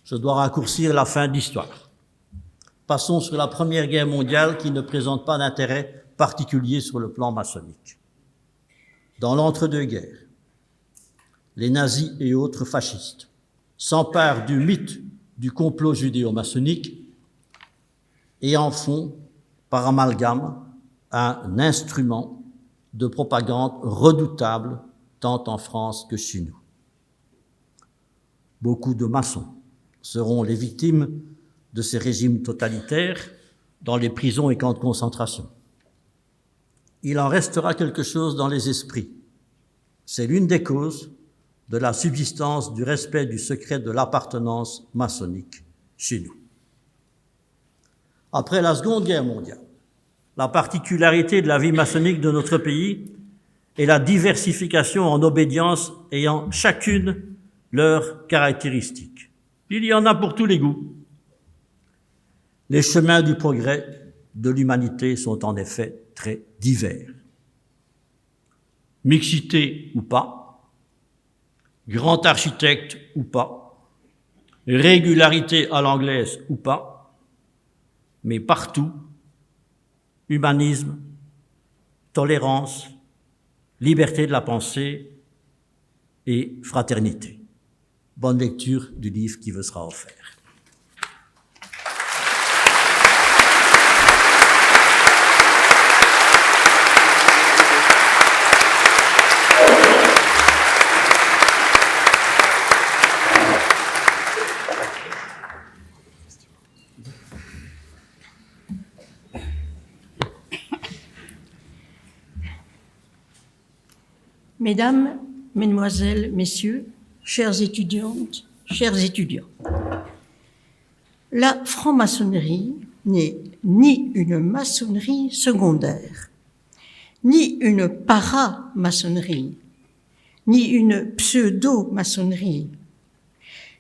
Je dois raccourcir la fin de l'histoire. Passons sur la Première Guerre mondiale qui ne présente pas d'intérêt particulier sur le plan maçonnique. Dans l'entre-deux-guerres, les nazis et autres fascistes s'emparent du mythe du complot judéo-maçonnique et en font, par amalgame, un instrument de propagande redoutable tant en France que chez nous. Beaucoup de maçons seront les victimes de ces régimes totalitaires dans les prisons et camps de concentration. Il en restera quelque chose dans les esprits. C'est l'une des causes de la subsistance du respect du secret de l'appartenance maçonnique chez nous. Après la Seconde Guerre mondiale, la particularité de la vie maçonnique de notre pays est la diversification en obédiences ayant chacune leurs caractéristiques. Il y en a pour tous les goûts. Les chemins du progrès de l'humanité sont en effet très divers. Mixité ou pas, grand architecte ou pas, régularité à l'anglaise ou pas, mais partout, humanisme, tolérance, liberté de la pensée et fraternité. Bonne lecture du livre qui vous sera offert. Mesdames, Mesdemoiselles, Messieurs, chères étudiantes, chers étudiants, la franc-maçonnerie n'est ni une maçonnerie secondaire, ni une para-maçonnerie, ni une pseudo-maçonnerie,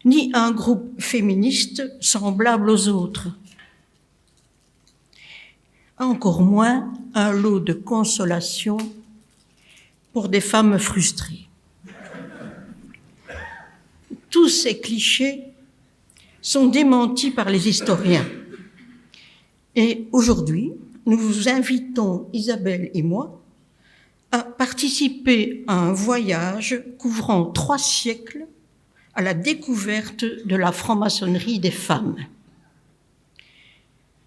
ni un groupe féministe semblable aux autres, encore moins un lot de consolation pour des femmes frustrées. Tous ces clichés sont démentis par les historiens. Et aujourd'hui, nous vous invitons, Isabelle et moi, à participer à un voyage couvrant 3 siècles à la découverte de la franc-maçonnerie des femmes.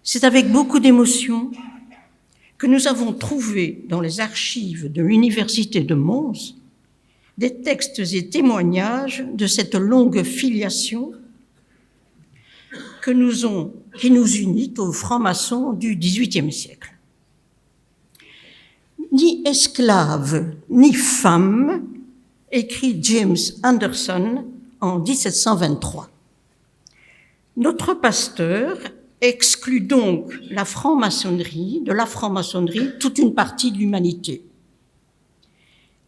C'est avec beaucoup d'émotion que nous avons trouvé dans les archives de l'Université de Mons des textes et témoignages de cette longue filiation qui nous unit aux francs-maçons du XVIIIe siècle. Ni esclave, ni femme, écrit James Anderson en 1723. Notre pasteur exclut donc de la franc-maçonnerie toute une partie de l'humanité.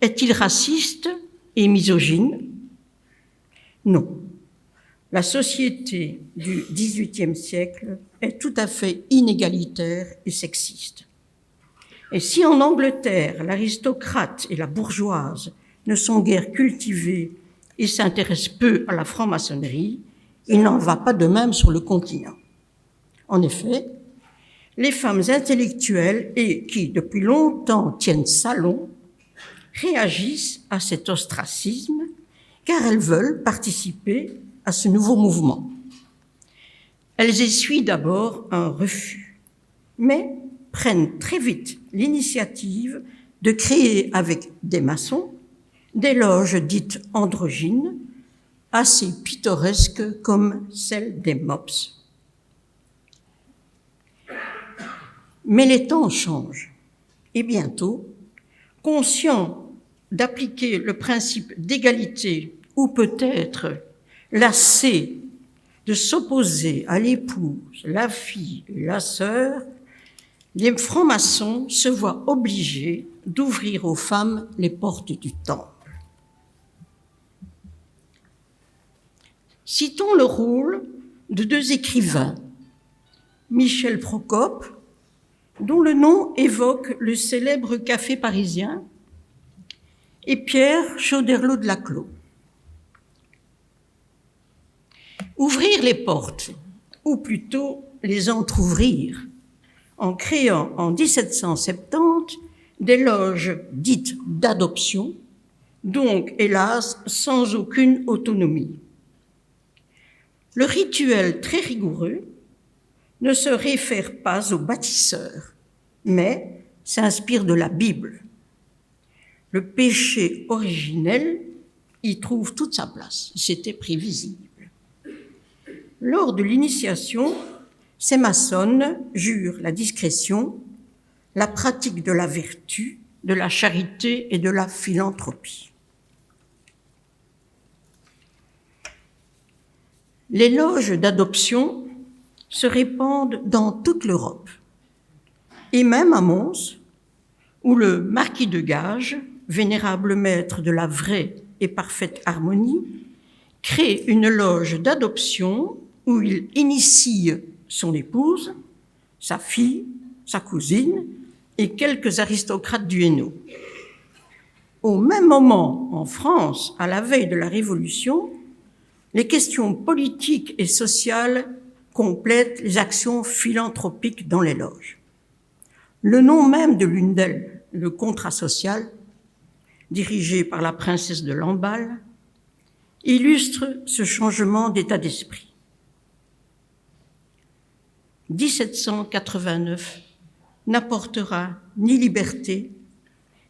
Est-il raciste et misogyne? Non. La société du XVIIIe siècle est tout à fait inégalitaire et sexiste. Et si en Angleterre, l'aristocrate et la bourgeoise ne sont guère cultivés et s'intéressent peu à la franc-maçonnerie, il n'en va pas de même sur le continent. En effet, les femmes intellectuelles et qui, depuis longtemps, tiennent salon, réagissent à cet ostracisme car elles veulent participer à ce nouveau mouvement. Elles essuient d'abord un refus, mais prennent très vite l'initiative de créer avec des maçons des loges dites androgynes, assez pittoresques comme celle des MOPS. Mais les temps changent et bientôt, conscients d'appliquer le principe d'égalité ou peut-être lassés de s'opposer à l'épouse, la fille et la sœur, les francs-maçons se voient obligés d'ouvrir aux femmes les portes du temple. Citons le rôle de 2 écrivains, Michel Procope, dont le nom évoque le célèbre café parisien, et Pierre Choderlos de Laclos. Ouvrir les portes, ou plutôt les entr'ouvrir, en créant en 1770 des loges dites d'adoption, donc hélas sans aucune autonomie. Le rituel très rigoureux ne se réfère pas aux bâtisseurs, mais s'inspire de la Bible. Le péché originel y trouve toute sa place. C'était prévisible. Lors de l'initiation, ces maçonnes jurent la discrétion, la pratique de la vertu, de la charité et de la philanthropie. Les loges d'adoption se répandent dans toute l'Europe, et même à Mons, où le marquis de Gage, vénérable maître de la vraie et parfaite harmonie, crée une loge d'adoption où il initie son épouse, sa fille, sa cousine et quelques aristocrates du Hainaut. Au même moment, en France, à la veille de la Révolution, les questions politiques et sociales complètent les actions philanthropiques dans les loges. Le nom même de l'une d'elles, le contrat social, dirigé par la princesse de Lamballe, illustre ce changement d'état d'esprit. 1789 n'apportera ni liberté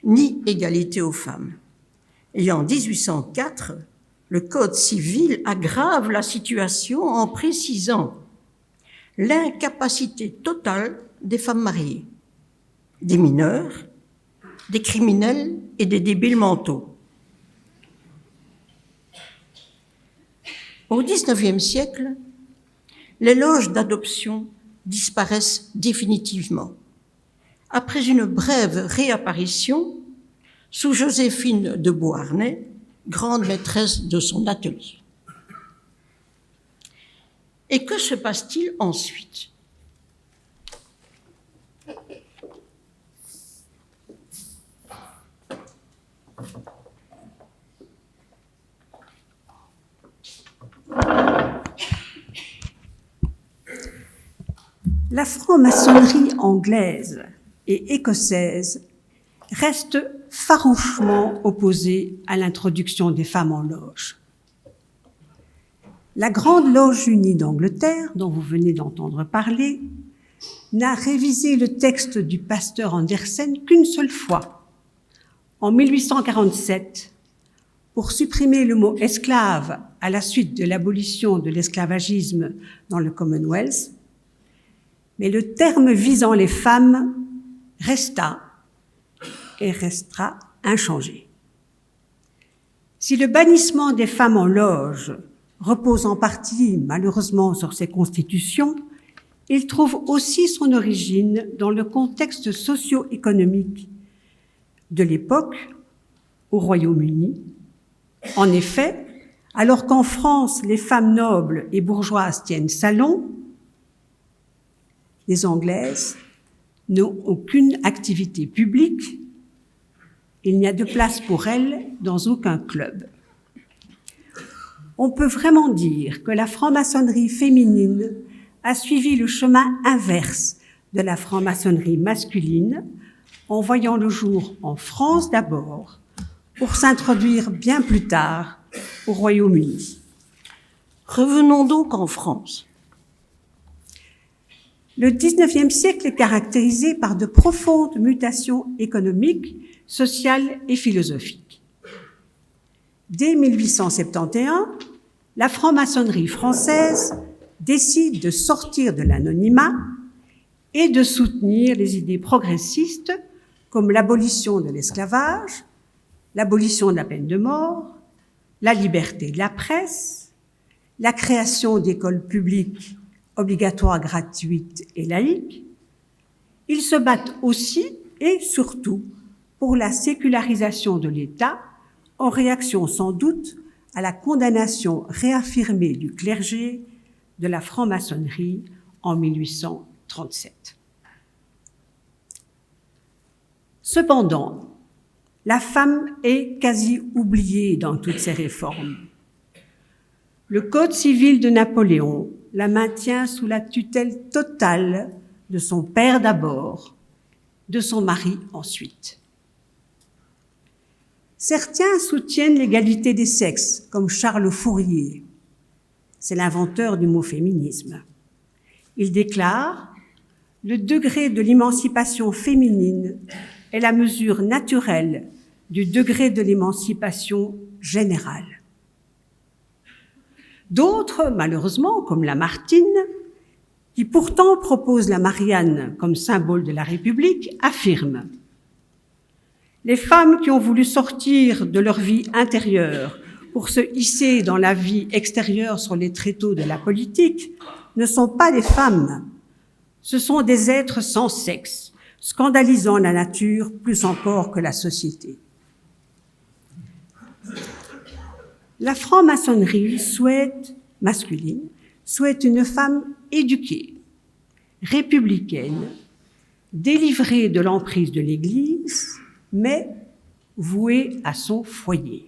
ni égalité aux femmes. Et en 1804, le Code civil aggrave la situation en précisant l'incapacité totale des femmes mariées, des mineurs, des criminels et des débiles mentaux. Au XIXe siècle, les loges d'adoption disparaissent définitivement, après une brève réapparition sous Joséphine de Beauharnais, grande maîtresse de son atelier. Et que se passe-t-il ensuite ? La franc-maçonnerie anglaise et écossaise reste farouchement opposée à l'introduction des femmes en loge. La Grande Loge Unie d'Angleterre, dont vous venez d'entendre parler, n'a révisé le texte du pasteur Andersen qu'une seule fois, en 1847, pour supprimer le mot « esclave » à la suite de l'abolition de l'esclavagisme dans le Commonwealth, mais le terme visant les femmes resta et restera inchangé. Si le bannissement des femmes en loge repose en partie, malheureusement, sur ces constitutions, il trouve aussi son origine dans le contexte socio-économique de l'époque au Royaume-Uni. En effet, alors qu'en France, les femmes nobles et bourgeoises tiennent salon, les Anglaises n'ont aucune activité publique. Il n'y a de place pour elles dans aucun club. On peut vraiment dire que la franc-maçonnerie féminine a suivi le chemin inverse de la franc-maçonnerie masculine, en voyant le jour en France d'abord, pour s'introduire bien plus tard au Royaume-Uni. Revenons donc en France. Le XIXe siècle est caractérisé par de profondes mutations économiques, sociales et philosophiques. Dès 1871, la franc-maçonnerie française décide de sortir de l'anonymat et de soutenir les idées progressistes comme l'abolition de l'esclavage, l'abolition de la peine de mort, la liberté de la presse, la création d'écoles publiques obligatoires, gratuites et laïques. Ils se battent aussi et surtout pour la sécularisation de l'État, en réaction sans doute à la condamnation réaffirmée du clergé de la franc-maçonnerie en 1837. Cependant, la femme est quasi oubliée dans toutes ces réformes. Le Code civil de Napoléon la maintient sous la tutelle totale de son père d'abord, de son mari ensuite. Certains soutiennent l'égalité des sexes, comme Charles Fourier. C'est l'inventeur du mot féminisme. Il déclare « Le degré de l'émancipation féminine est la mesure naturelle du degré de l'émancipation générale. D'autres, malheureusement, comme Lamartine, qui pourtant propose la Marianne comme symbole de la République, affirment: les femmes qui ont voulu sortir de leur vie intérieure pour se hisser dans la vie extérieure sur les tréteaux de la politique ne sont pas des femmes, ce sont des êtres sans sexe, scandalisant la nature plus encore que la société. La franc-maçonnerie masculine souhaite une femme éduquée, républicaine, délivrée de l'emprise de l'Église, mais vouée à son foyer.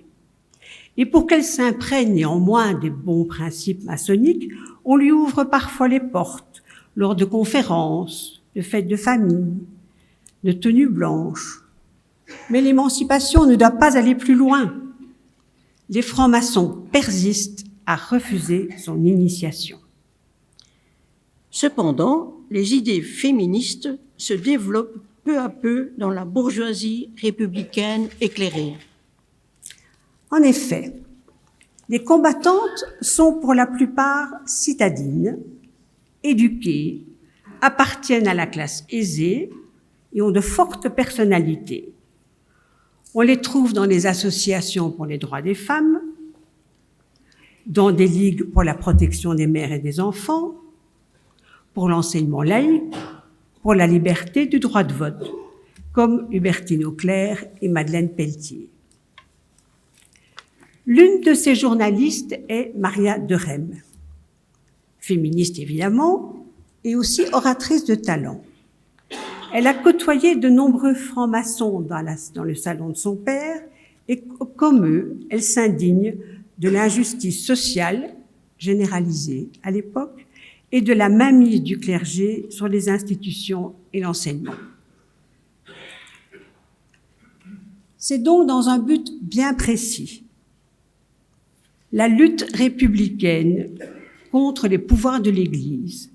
Et pour qu'elle s'imprègne néanmoins des bons principes maçonniques, on lui ouvre parfois les portes lors de conférences, de fêtes de famille, de tenues blanches. Mais l'émancipation ne doit pas aller plus loin. Les francs-maçons persistent à refuser son initiation. Cependant, les idées féministes se développent peu à peu dans la bourgeoisie républicaine éclairée. En effet, les combattantes sont pour la plupart citadines, éduquées, appartiennent à la classe aisée et ont de fortes personnalités. On les trouve dans les associations pour les droits des femmes, dans des ligues pour la protection des mères et des enfants, pour l'enseignement laïque, pour la liberté du droit de vote, comme Hubertine Auclair et Madeleine Pelletier. L'une de ces journalistes est Maria de Rem, féministe évidemment, et aussi oratrice de talent. Elle a côtoyé de nombreux francs-maçons dans le salon de son père et, comme eux, elle s'indigne de l'injustice sociale généralisée à l'époque et de la mainmise du clergé sur les institutions et l'enseignement. C'est donc dans un but bien précis, la lutte républicaine contre les pouvoirs de l'Église,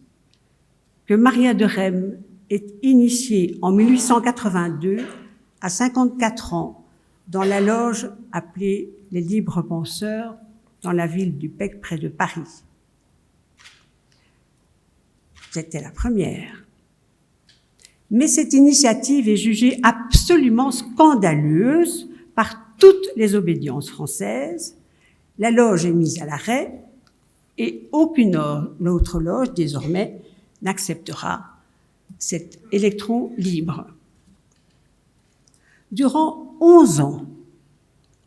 que Maria de Rem est initiée en 1882, à 54 ans, dans la loge appelée les Libres Penseurs, dans la ville du Pec, près de Paris. C'était la première. Mais cette initiative est jugée absolument scandaleuse par toutes les obédiences françaises. La loge est mise à l'arrêt et aucune autre loge, désormais, n'acceptera cet électron libre. Durant 11 ans,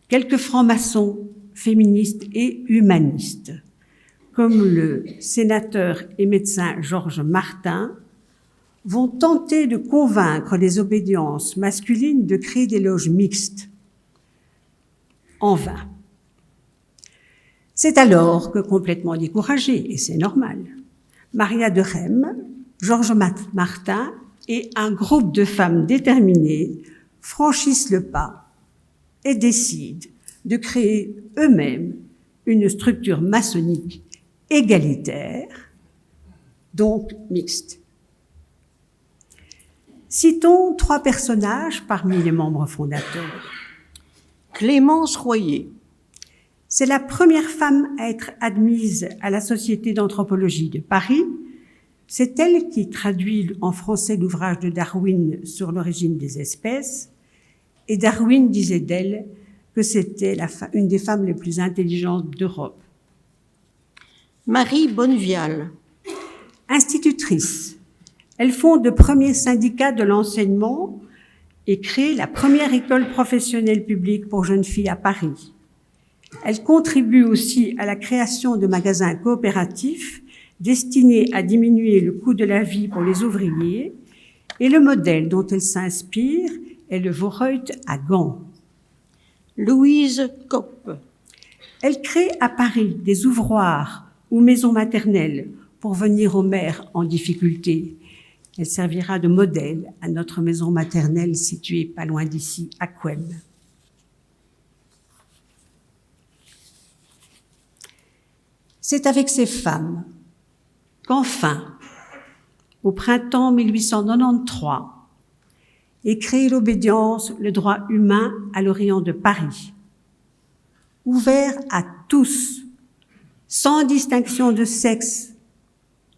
quelques francs-maçons féministes et humanistes, comme le sénateur et médecin Georges Martin, vont tenter de convaincre les obédiences masculines de créer des loges mixtes. En vain. C'est alors que, complètement découragée, et c'est normal, Maria de Rem, Georges Martin et un groupe de femmes déterminées franchissent le pas et décident de créer eux-mêmes une structure maçonnique égalitaire, donc mixte. Citons 3 personnages parmi les membres fondateurs. Clémence Royer. C'est la première femme à être admise à la Société d'anthropologie de Paris. C'est elle qui traduit en français l'ouvrage de Darwin sur l'origine des espèces. Et Darwin disait d'elle que c'était une des femmes les plus intelligentes d'Europe. Marie Bonnevial. Institutrice, elle fonde le premier syndicat de l'enseignement et crée la première école professionnelle publique pour jeunes filles à Paris. Elle contribue aussi à la création de magasins coopératifs destinés à diminuer le coût de la vie pour les ouvriers, et le modèle dont elle s'inspire est le Vorreut à Gand. Louise Kopp. Elle crée à Paris des ouvroirs ou maisons maternelles pour venir aux mères en difficulté. Elle servira de modèle à notre maison maternelle située pas loin d'ici, à Couenne. C'est avec ces femmes qu'enfin, au printemps 1893, est créée l'obédience, le droit humain à l'Orient de Paris. ouvert à tous, sans distinction de sexe,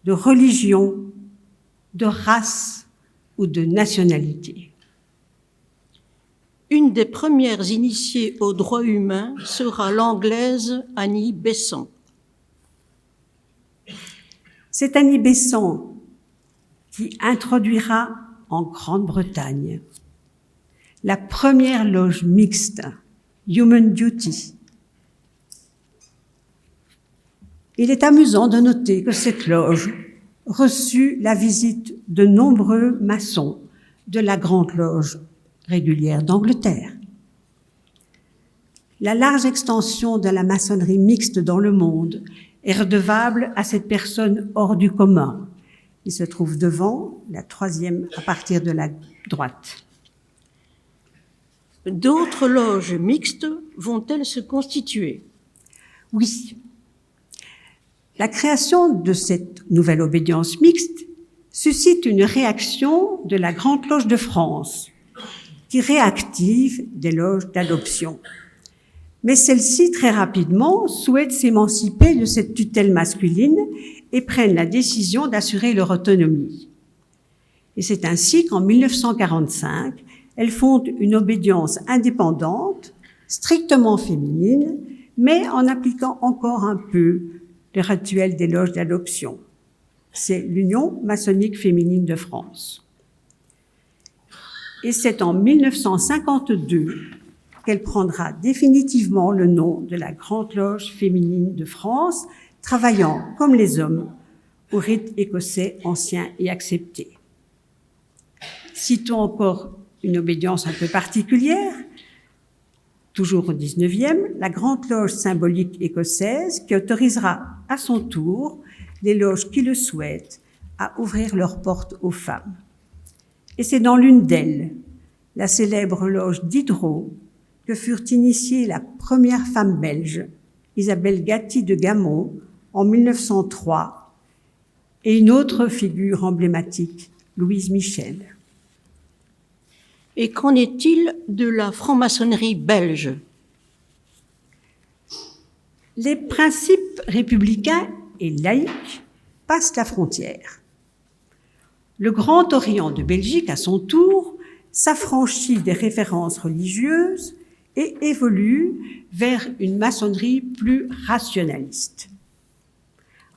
de religion, de race ou de nationalité. Une des premières initiées aux droits humains sera l'Anglaise Annie Besant. C'est Annie Besant qui introduira en Grande-Bretagne la première loge mixte, Human Duty. Il est amusant de noter que cette loge reçut la visite de nombreux maçons de la Grande Loge régulière d'Angleterre. La large extension de la maçonnerie mixte dans le monde est redevable à cette personne hors du commun. Il se trouve devant, la troisième à partir de la droite. D'autres loges mixtes vont-elles se constituer? Oui. La création de cette nouvelle obédience mixte suscite une réaction de la Grande Loge de France, qui réactive des loges d'adoption. Mais celle-ci, très rapidement, souhaite s'émanciper de cette tutelle masculine et prennent la décision d'assurer leur autonomie. Et c'est ainsi qu'en 1945, elles fondent une obédience indépendante, strictement féminine, mais en appliquant encore un peu le rituel des loges d'adoption. C'est l'Union maçonnique féminine de France. Et c'est en 1952 qu'elle prendra définitivement le nom de la Grande Loge féminine de France, travaillant, comme les hommes, au rite écossais ancien et accepté. Citons encore une obédience un peu particulière, toujours au XIXe, la Grande Loge symbolique écossaise qui autorisera à son tour les loges qui le souhaitent à ouvrir leurs portes aux femmes. Et c'est dans l'une d'elles, la célèbre loge d'Hydro, que furent initiées la première femme belge, Isabelle Gatti de Gamon, en 1903, et une autre figure emblématique, Louise Michel. Et qu'en est-il de la franc-maçonnerie belge? Les principes républicains et laïques passent la frontière. Le Grand Orient de Belgique, à son tour, s'affranchit des références religieuses et évolue vers une maçonnerie plus rationaliste,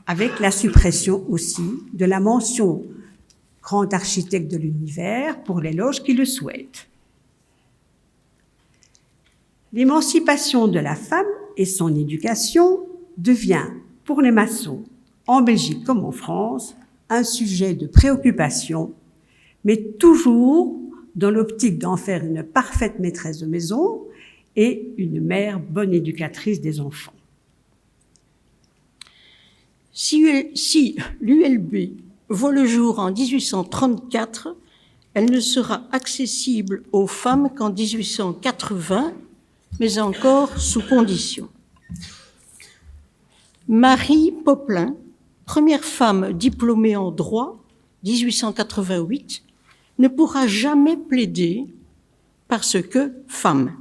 avec la suppression aussi de la mention grand architecte de l'univers pour les loges qui le souhaitent. L'émancipation de la femme et son éducation devient, pour les maçons, en Belgique comme en France, un sujet de préoccupation, mais toujours dans l'optique d'en faire une parfaite maîtresse de maison et une mère bonne éducatrice des enfants. Si l'ULB voit le jour en 1834, elle ne sera accessible aux femmes qu'en 1880, mais encore sous condition. Marie Poplin, première femme diplômée en droit, 1888, ne pourra jamais plaider parce que femme.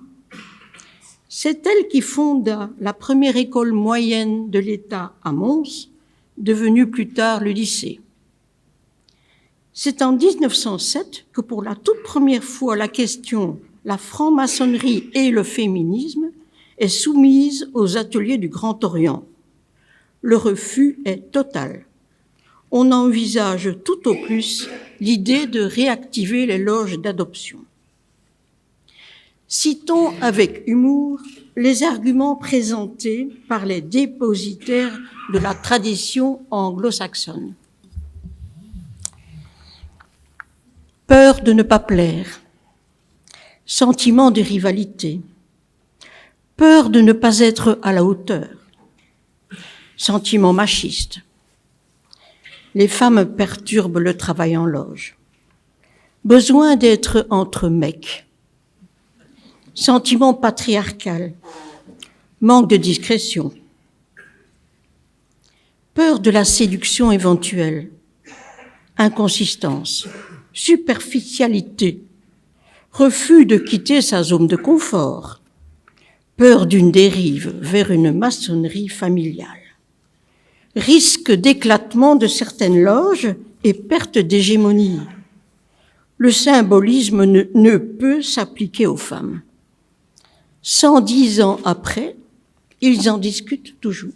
C'est elle qui fonda la première école moyenne de l'État à Mons, devenue plus tard le lycée. C'est en 1907 que pour la toute première fois la question « la franc-maçonnerie et le féminisme » est soumise aux ateliers du Grand Orient. Le refus est total. On envisage tout au plus l'idée de réactiver les loges d'adoption. Citons avec humour les arguments présentés par les dépositaires de la tradition anglo-saxonne. Peur de ne pas plaire, sentiment de rivalité, peur de ne pas être à la hauteur, sentiment machiste. Les femmes perturbent le travail en loge. Besoin d'être entre mecs. Sentiment patriarcal. Manque de discrétion. Peur de la séduction éventuelle. Inconsistance. Superficialité. Refus de quitter sa zone de confort. peur d'une dérive vers une maçonnerie familiale, risque d'éclatement de certaines loges et perte d'hégémonie. Le symbolisme ne peut s'appliquer aux femmes. 110 ans après, ils en discutent toujours.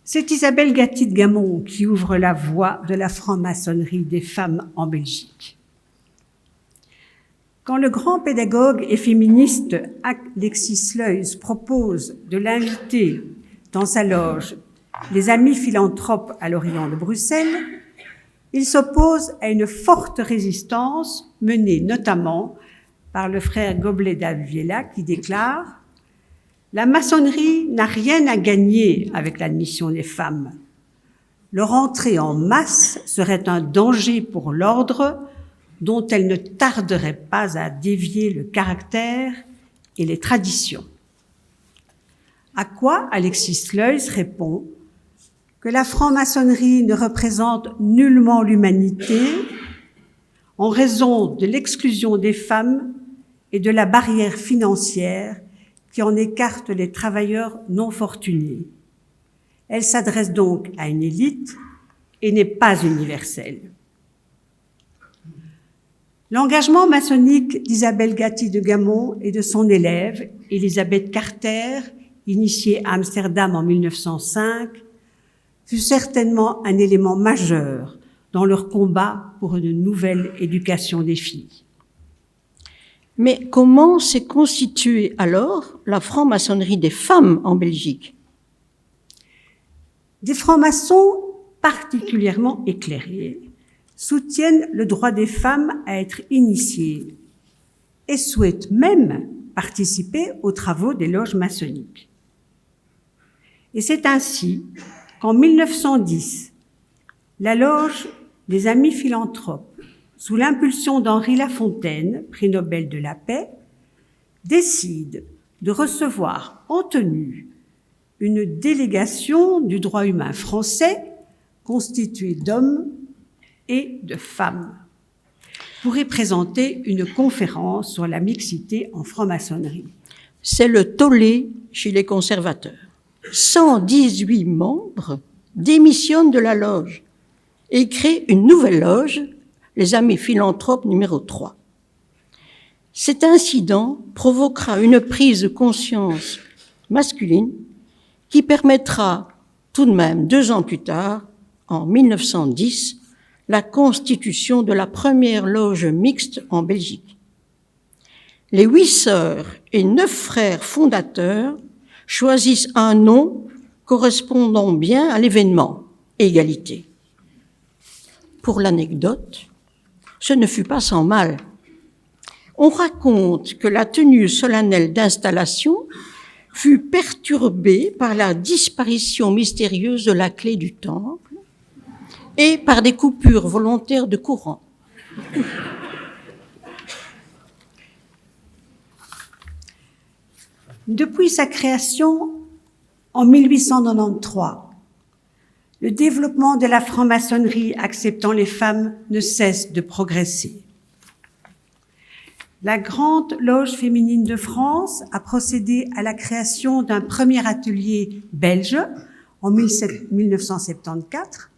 C'est Isabelle Gatti de Gamon qui ouvre la voie de la franc-maçonnerie des femmes en Belgique. Quand le grand pédagogue et féministe Alexis Sluys propose de l'inviter dans sa loge Les Amis Philanthropes à l'Orient de Bruxelles, il s'oppose à une forte résistance menée notamment par le frère Goblet d'Alviela qui déclare « La maçonnerie n'a rien à gagner avec l'admission des femmes. Leur entrée en masse serait un danger pour l'ordre dont elle ne tarderait pas à dévier le caractère et les traditions. » À quoi Alexis Sluys répond que la franc-maçonnerie ne représente nullement l'humanité en raison de l'exclusion des femmes et de la barrière financière qui en écarte les travailleurs non fortunés. Elle s'adresse donc à une élite et n'est pas universelle. L'engagement maçonnique d'Isabelle Gatti de Gamon et de son élève, Elisabeth Carter, initiée à Amsterdam en 1905, fut certainement un élément majeur dans leur combat pour une nouvelle éducation des filles. Mais comment s'est constituée alors la franc-maçonnerie des femmes en Belgique? Des francs-maçons particulièrement éclairés soutiennent le droit des femmes à être initiées et souhaitent même participer aux travaux des loges maçonniques. Et c'est ainsi qu'en 1910, la loge des Amis Philanthropes, sous l'impulsion d'Henri Lafontaine, prix Nobel de la paix, décide de recevoir en tenue une délégation du droit humain français constituée d'hommes et de femmes pour y présenter une conférence sur la mixité en franc-maçonnerie. C'est le tollé chez les conservateurs. 118 membres démissionnent de la loge et créent une nouvelle loge, les Amis Philanthropes numéro 3. Cet incident provoquera une prise de conscience masculine qui permettra tout de même, 2 ans plus tard, en 1910, la constitution de la première loge mixte en Belgique. Les 8 sœurs et 9 frères fondateurs choisissent un nom correspondant bien à l'événement, égalité. Pour l'anecdote, ce ne fut pas sans mal. On raconte que la tenue solennelle d'installation fut perturbée par la disparition mystérieuse de la clé du temple et par des coupures volontaires de courant. Depuis sa création en 1893, le développement de la franc-maçonnerie acceptant les femmes ne cesse de progresser. La Grande Loge féminine de France a procédé à la création d'un premier atelier belge en 1974.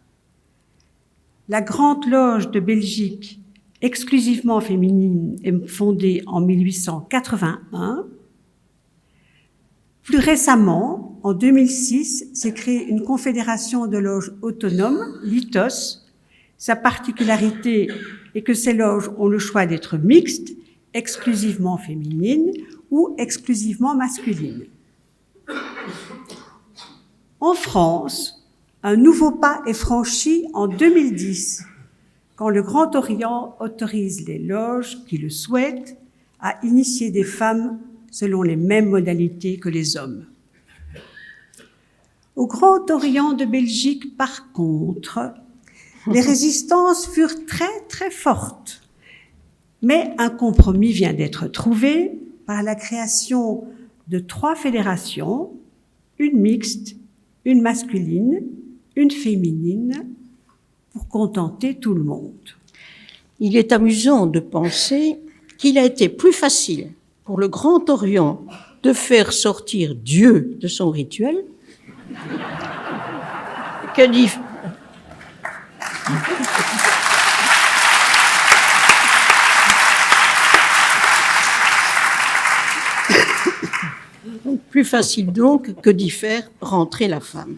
La Grande Loge de Belgique, exclusivement féminine, est fondée en 1881. Plus récemment, en 2006, s'est créée une confédération de loges autonomes, l'ITOS. Sa particularité est que ces loges ont le choix d'être mixtes, exclusivement féminines ou exclusivement masculines. En France, un nouveau pas est franchi en 2010, quand le Grand Orient autorise les loges qui le souhaitent à initier des femmes selon les mêmes modalités que les hommes. Au Grand Orient de Belgique, par contre, les résistances furent très, très fortes. Mais un compromis vient d'être trouvé par la création de 3 fédérations, une mixte, une masculine, une féminine, pour contenter tout le monde. Il est amusant de penser qu'il a été plus facile pour le Grand Orient de faire sortir Dieu de son rituel que d'y... Plus facile donc que d'y faire rentrer la femme.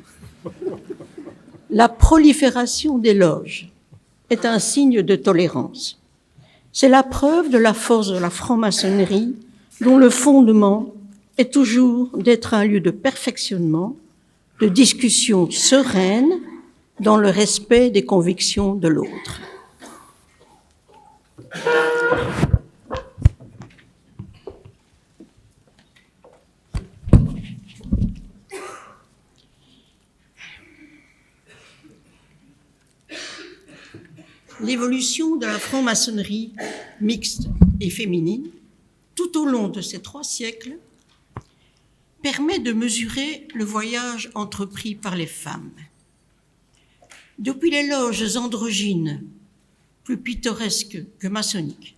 La prolifération des loges est un signe de tolérance. C'est la preuve de la force de la franc-maçonnerie, dont le fondement est toujours d'être un lieu de perfectionnement, de discussion sereine, dans le respect des convictions de l'autre. L'évolution de la franc-maçonnerie mixte et féminine, tout au long de ces 3 siècles, permet de mesurer le voyage entrepris par les femmes. Depuis les loges androgynes, plus pittoresques que maçonniques,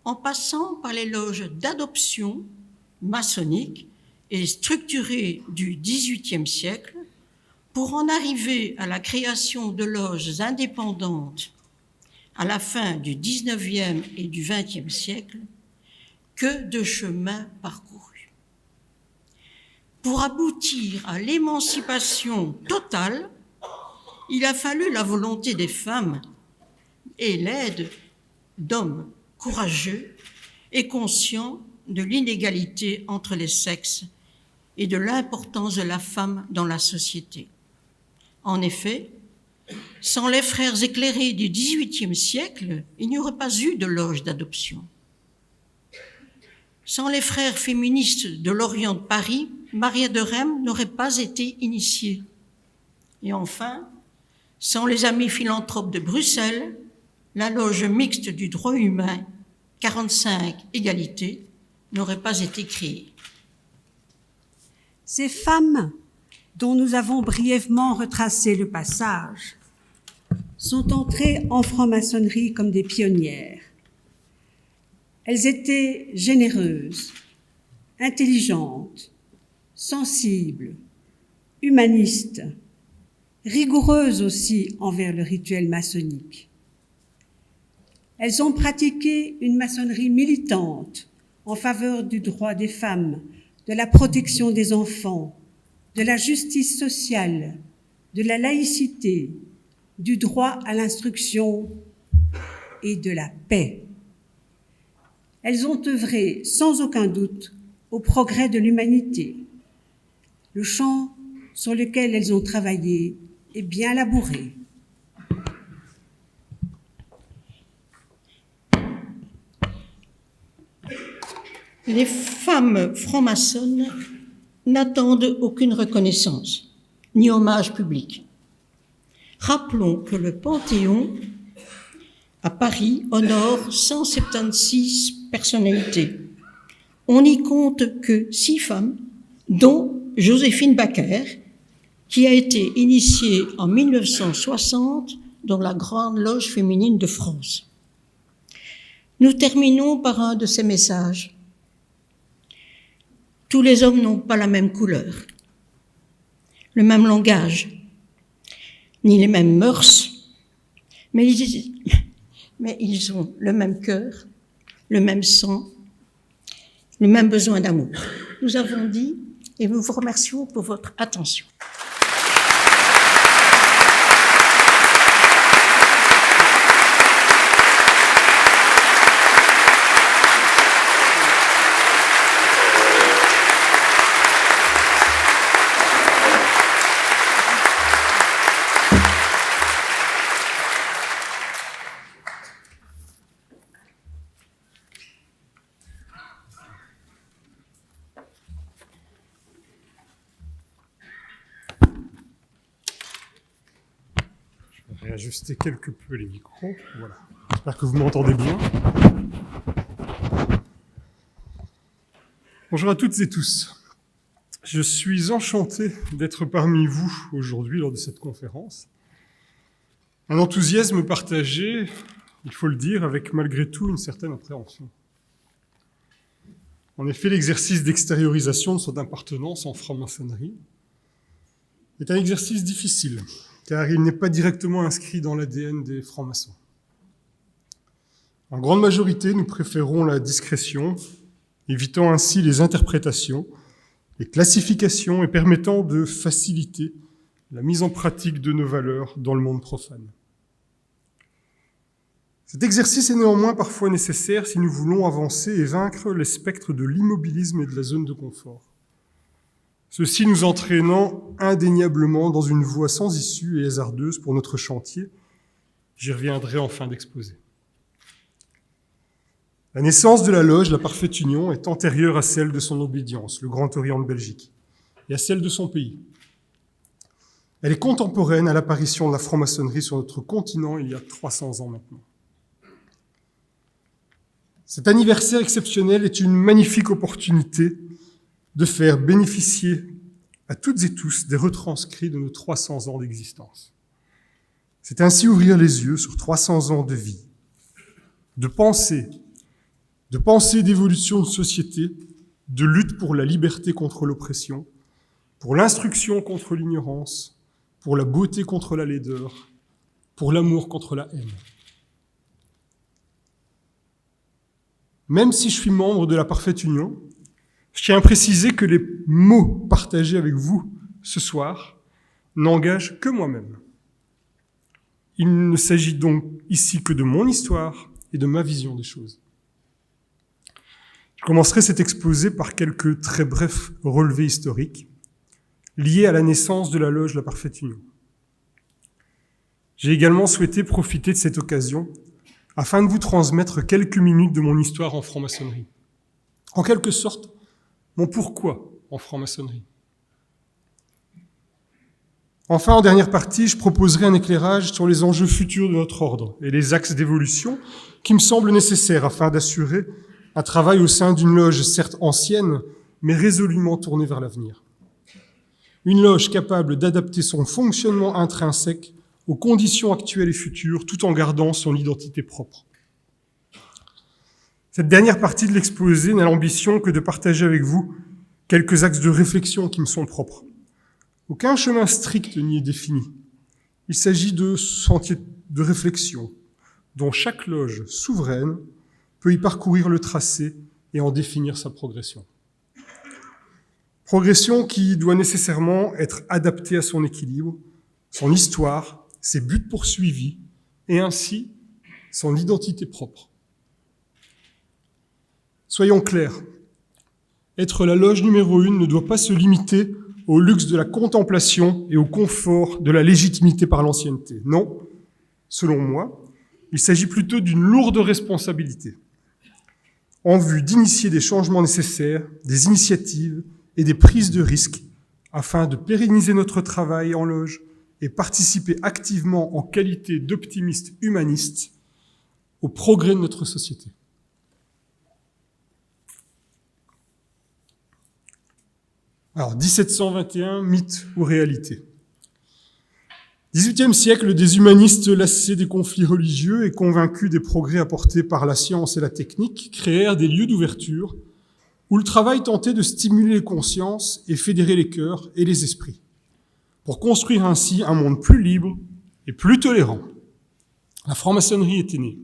en passant par les loges d'adoption maçonniques et structurées du XVIIIe siècle, pour en arriver à la création de loges indépendantes à la fin du XIXe et du XXe siècle, que de chemin parcouru. Pour aboutir à l'émancipation totale, il a fallu la volonté des femmes et l'aide d'hommes courageux et conscients de l'inégalité entre les sexes et de l'importance de la femme dans la société. En effet, sans les frères éclairés du XVIIIe siècle, il n'y aurait pas eu de loge d'adoption. Sans les frères féministes de l'Orient de Paris, Maria de Rheims n'aurait pas été initiée. Et enfin, sans les amis philanthropes de Bruxelles, la loge mixte du droit humain 45 égalité n'aurait pas été créée. Ces femmes, dont nous avons brièvement retracé le passage, sont entrées en franc-maçonnerie comme des pionnières. Elles étaient généreuses, intelligentes, sensibles, humanistes, rigoureuses aussi envers le rituel maçonnique. Elles ont pratiqué une maçonnerie militante en faveur du droit des femmes, de la protection des enfants, de la justice sociale, de la laïcité, du droit à l'instruction et de la paix. Elles ont œuvré sans aucun doute au progrès de l'humanité. Le champ sur lequel elles ont travaillé est bien labouré. Les femmes franc-maçonnes n'attendent aucune reconnaissance, ni hommage public. Rappelons que le Panthéon, à Paris, honore 176 personnalités. On n'y compte que 6 femmes, dont Joséphine Baker, qui a été initiée en 1960 dans la Grande Loge féminine de France. Nous terminons par un de ces messages. Tous les hommes n'ont pas la même couleur, le même langage, ni les mêmes mœurs, mais ils ont le même cœur, le même sang, le même besoin d'amour. Nous avons dit et nous vous remercions pour votre attention. Réajuster quelque peu les micros. Voilà. J'espère que vous m'entendez bien. Bonjour à toutes et tous. Je suis enchanté d'être parmi vous aujourd'hui lors de cette conférence. Un enthousiasme partagé, il faut le dire, avec malgré tout une certaine appréhension. En effet, l'exercice d'extériorisation de son appartenance en franc-maçonnerie est un exercice difficile, car il n'est pas directement inscrit dans l'ADN des francs-maçons. En grande majorité, nous préférons la discrétion, évitant ainsi les interprétations, les classifications et permettant de faciliter la mise en pratique de nos valeurs dans le monde profane. Cet exercice est néanmoins parfois nécessaire si nous voulons avancer et vaincre les spectres de l'immobilisme et de la zone de confort. Ceci nous entraînant indéniablement dans une voie sans issue et hasardeuse pour notre chantier. J'y reviendrai en fin d'exposé. La naissance de la loge, la Parfaite Union, est antérieure à celle de son obédience, le Grand Orient de Belgique, et à celle de son pays. Elle est contemporaine à l'apparition de la franc-maçonnerie sur notre continent il y a 300 ans maintenant. Cet anniversaire exceptionnel est une magnifique opportunité de faire bénéficier à toutes et tous des retranscrits de nos 300 ans d'existence. C'est ainsi ouvrir les yeux sur 300 ans de vie, de pensée, d'évolution de société, de lutte pour la liberté contre l'oppression, pour l'instruction contre l'ignorance, pour la beauté contre la laideur, pour l'amour contre la haine. Même si je suis membre de la Parfaite Union, je tiens à préciser que les mots partagés avec vous ce soir n'engagent que moi-même. Il ne s'agit donc ici que de mon histoire et de ma vision des choses. Je commencerai cet exposé par quelques très brefs relevés historiques liés à la naissance de la loge La Parfaite Union. J'ai également souhaité profiter de cette occasion afin de vous transmettre quelques minutes de mon histoire en franc-maçonnerie. En quelque sorte, mon pourquoi en franc-maçonnerie. Enfin, en dernière partie, je proposerai un éclairage sur les enjeux futurs de notre ordre et les axes d'évolution qui me semblent nécessaires afin d'assurer un travail au sein d'une loge certes ancienne, mais résolument tournée vers l'avenir. Une loge capable d'adapter son fonctionnement intrinsèque aux conditions actuelles et futures, tout en gardant son identité propre. Cette dernière partie de l'exposé n'a l'ambition que de partager avec vous quelques axes de réflexion qui me sont propres. Aucun chemin strict n'y est défini. Il s'agit de sentiers de réflexion, dont chaque loge souveraine peut y parcourir le tracé et en définir sa progression. Progression qui doit nécessairement être adaptée à son équilibre, son histoire, ses buts poursuivis et ainsi son identité propre. Soyons clairs, être la loge numéro 1 ne doit pas se limiter au luxe de la contemplation et au confort de la légitimité par l'ancienneté. Non, selon moi, il s'agit plutôt d'une lourde responsabilité en vue d'initier des changements nécessaires, des initiatives et des prises de risques afin de pérenniser notre travail en loge et participer activement en qualité d'optimiste humaniste au progrès de notre société. Alors, 1721, mythe ou réalité? 18e siècle, des humanistes lassés des conflits religieux et convaincus des progrès apportés par la science et la technique créèrent des lieux d'ouverture où le travail tentait de stimuler les consciences et fédérer les cœurs et les esprits, pour construire ainsi un monde plus libre et plus tolérant. La franc-maçonnerie était née.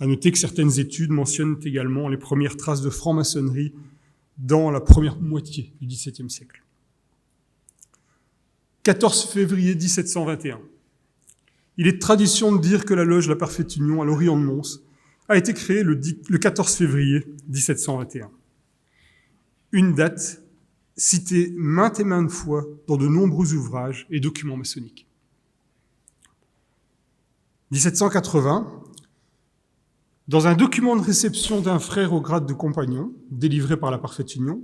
À noter que certaines études mentionnent également les premières traces de franc-maçonnerie dans la première moitié du XVIIe siècle. 14 février 1721. Il est de tradition de dire que la loge La Parfaite Union à l'Orient de Mons a été créée le 14 février 1721. Une date citée maintes et maintes fois dans de nombreux ouvrages et documents maçonniques. 1780, dans un document de réception d'un frère au grade de compagnon, délivré par la Parfaite Union,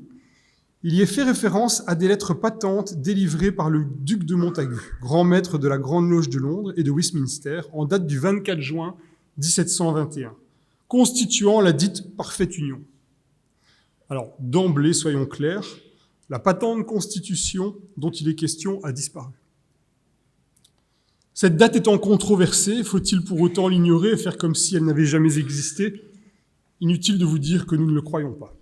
il y est fait référence à des lettres patentes délivrées par le duc de Montagu, grand maître de la Grande Loge de Londres et de Westminster, en date du 24 juin 1721, constituant la dite Parfaite Union. Alors, d'emblée, soyons clairs, la patente constitution dont il est question a disparu. Cette date étant controversée, faut-il pour autant l'ignorer et faire comme si elle n'avait jamais existé? Inutile de vous dire que nous ne le croyons pas.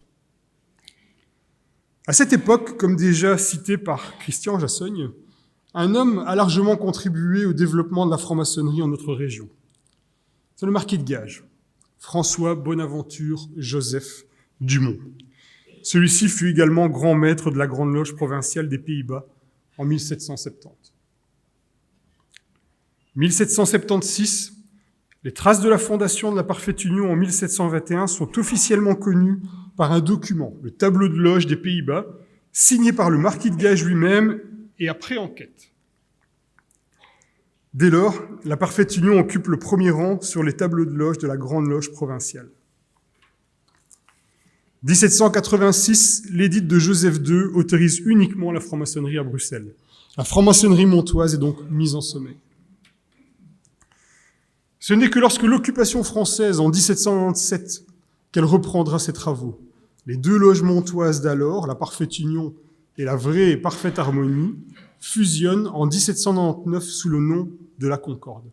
À cette époque, comme déjà cité par Christian Jassogne, un homme a largement contribué au développement de la franc-maçonnerie en notre région. C'est le marquis de Gage, François Bonaventure Joseph Dumont. Celui-ci fut également grand maître de la Grande Loge provinciale des Pays-Bas en 1770. 1776, les traces de la fondation de la Parfaite Union en 1721 sont officiellement connues par un document, le tableau de loge des Pays-Bas, signé par le marquis de Gage lui-même et après enquête. Dès lors, la Parfaite Union occupe le premier rang sur les tableaux de loge de la Grande Loge provinciale. 1786, l'édit de Joseph II autorise uniquement la franc-maçonnerie à Bruxelles. La franc-maçonnerie montoise est donc mise en sommeil. Ce n'est que lorsque l'occupation française, en 1797, qu'elle reprendra ses travaux. Les deux loges montoises d'alors, la Parfaite Union et la Vraie et Parfaite Harmonie, fusionnent en 1799 sous le nom de la Concorde.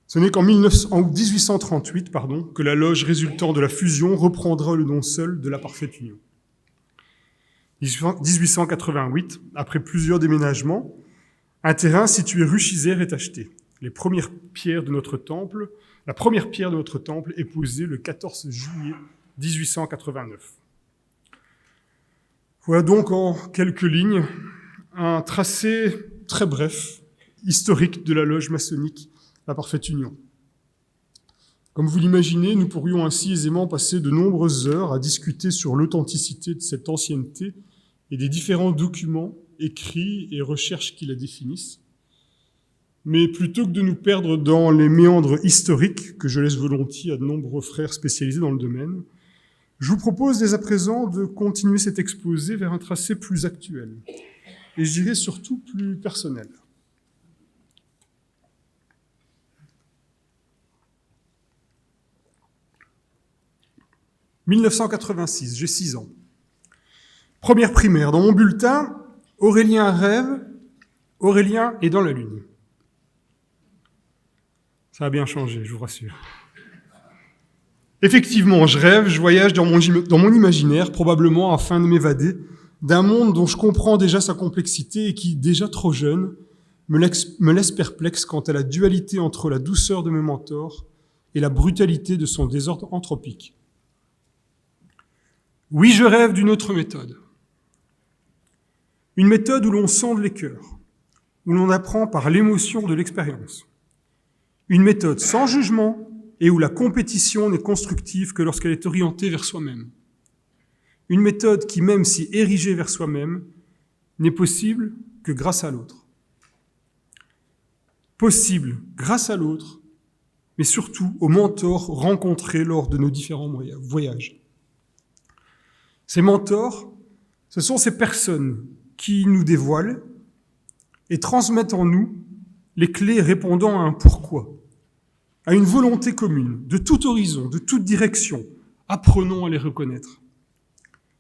Ce n'est qu'en 1838 que la loge résultant de la fusion reprendra le nom seul de la Parfaite Union. 1888, après plusieurs déménagements, un terrain situé rue Chisère est acheté. La première pierre de notre temple est posée le 14 juillet 1889. Voilà donc en quelques lignes un tracé très bref, historique de la loge maçonnique, la Parfaite Union. Comme vous l'imaginez, nous pourrions ainsi aisément passer de nombreuses heures à discuter sur l'authenticité de cette ancienneté et des différents documents, écrits et recherches qui la définissent. Mais plutôt que de nous perdre dans les méandres historiques, que je laisse volontiers à de nombreux frères spécialisés dans le domaine, je vous propose dès à présent de continuer cet exposé vers un tracé plus actuel, et je dirais surtout plus personnel. « 1986, j'ai 6 ans. Première primaire. Dans mon bulletin, Aurélien rêve, Aurélien est dans la lune. » Ça a bien changé, je vous rassure. Effectivement, je rêve, je voyage dans mon imaginaire, probablement afin de m'évader d'un monde dont je comprends déjà sa complexité et qui, déjà trop jeune, me laisse perplexe quant à la dualité entre la douceur de mes mentors et la brutalité de son désordre anthropique. Oui, je rêve d'une autre méthode. Une méthode où l'on sonde les cœurs, où l'on apprend par l'émotion de l'expérience. Une méthode sans jugement et où la compétition n'est constructive que lorsqu'elle est orientée vers soi-même. Une méthode qui, même si érigée vers soi-même, n'est possible que grâce à l'autre. Possible grâce à l'autre, mais surtout aux mentors rencontrés lors de nos différents voyages. Ces mentors, ce sont ces personnes qui nous dévoilent et transmettent en nous les clés répondant à un pourquoi, à une volonté commune, de tout horizon, de toute direction. Apprenons à les reconnaître.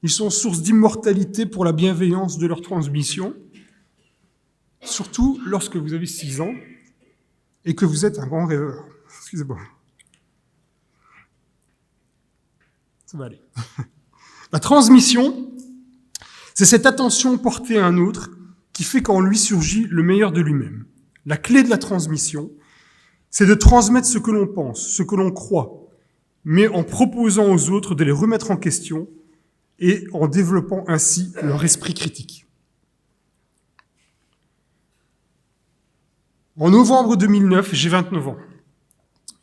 Ils sont source d'immortalité pour la bienveillance de leur transmission, surtout lorsque vous avez 6 ans et que vous êtes un grand rêveur. Excusez-moi. Ça va aller. La transmission, c'est cette attention portée à un autre qui fait qu'en lui surgit le meilleur de lui-même. La clé de la transmission, c'est de transmettre ce que l'on pense, ce que l'on croit, mais en proposant aux autres de les remettre en question et en développant ainsi leur esprit critique. En novembre 2009, j'ai 29 ans.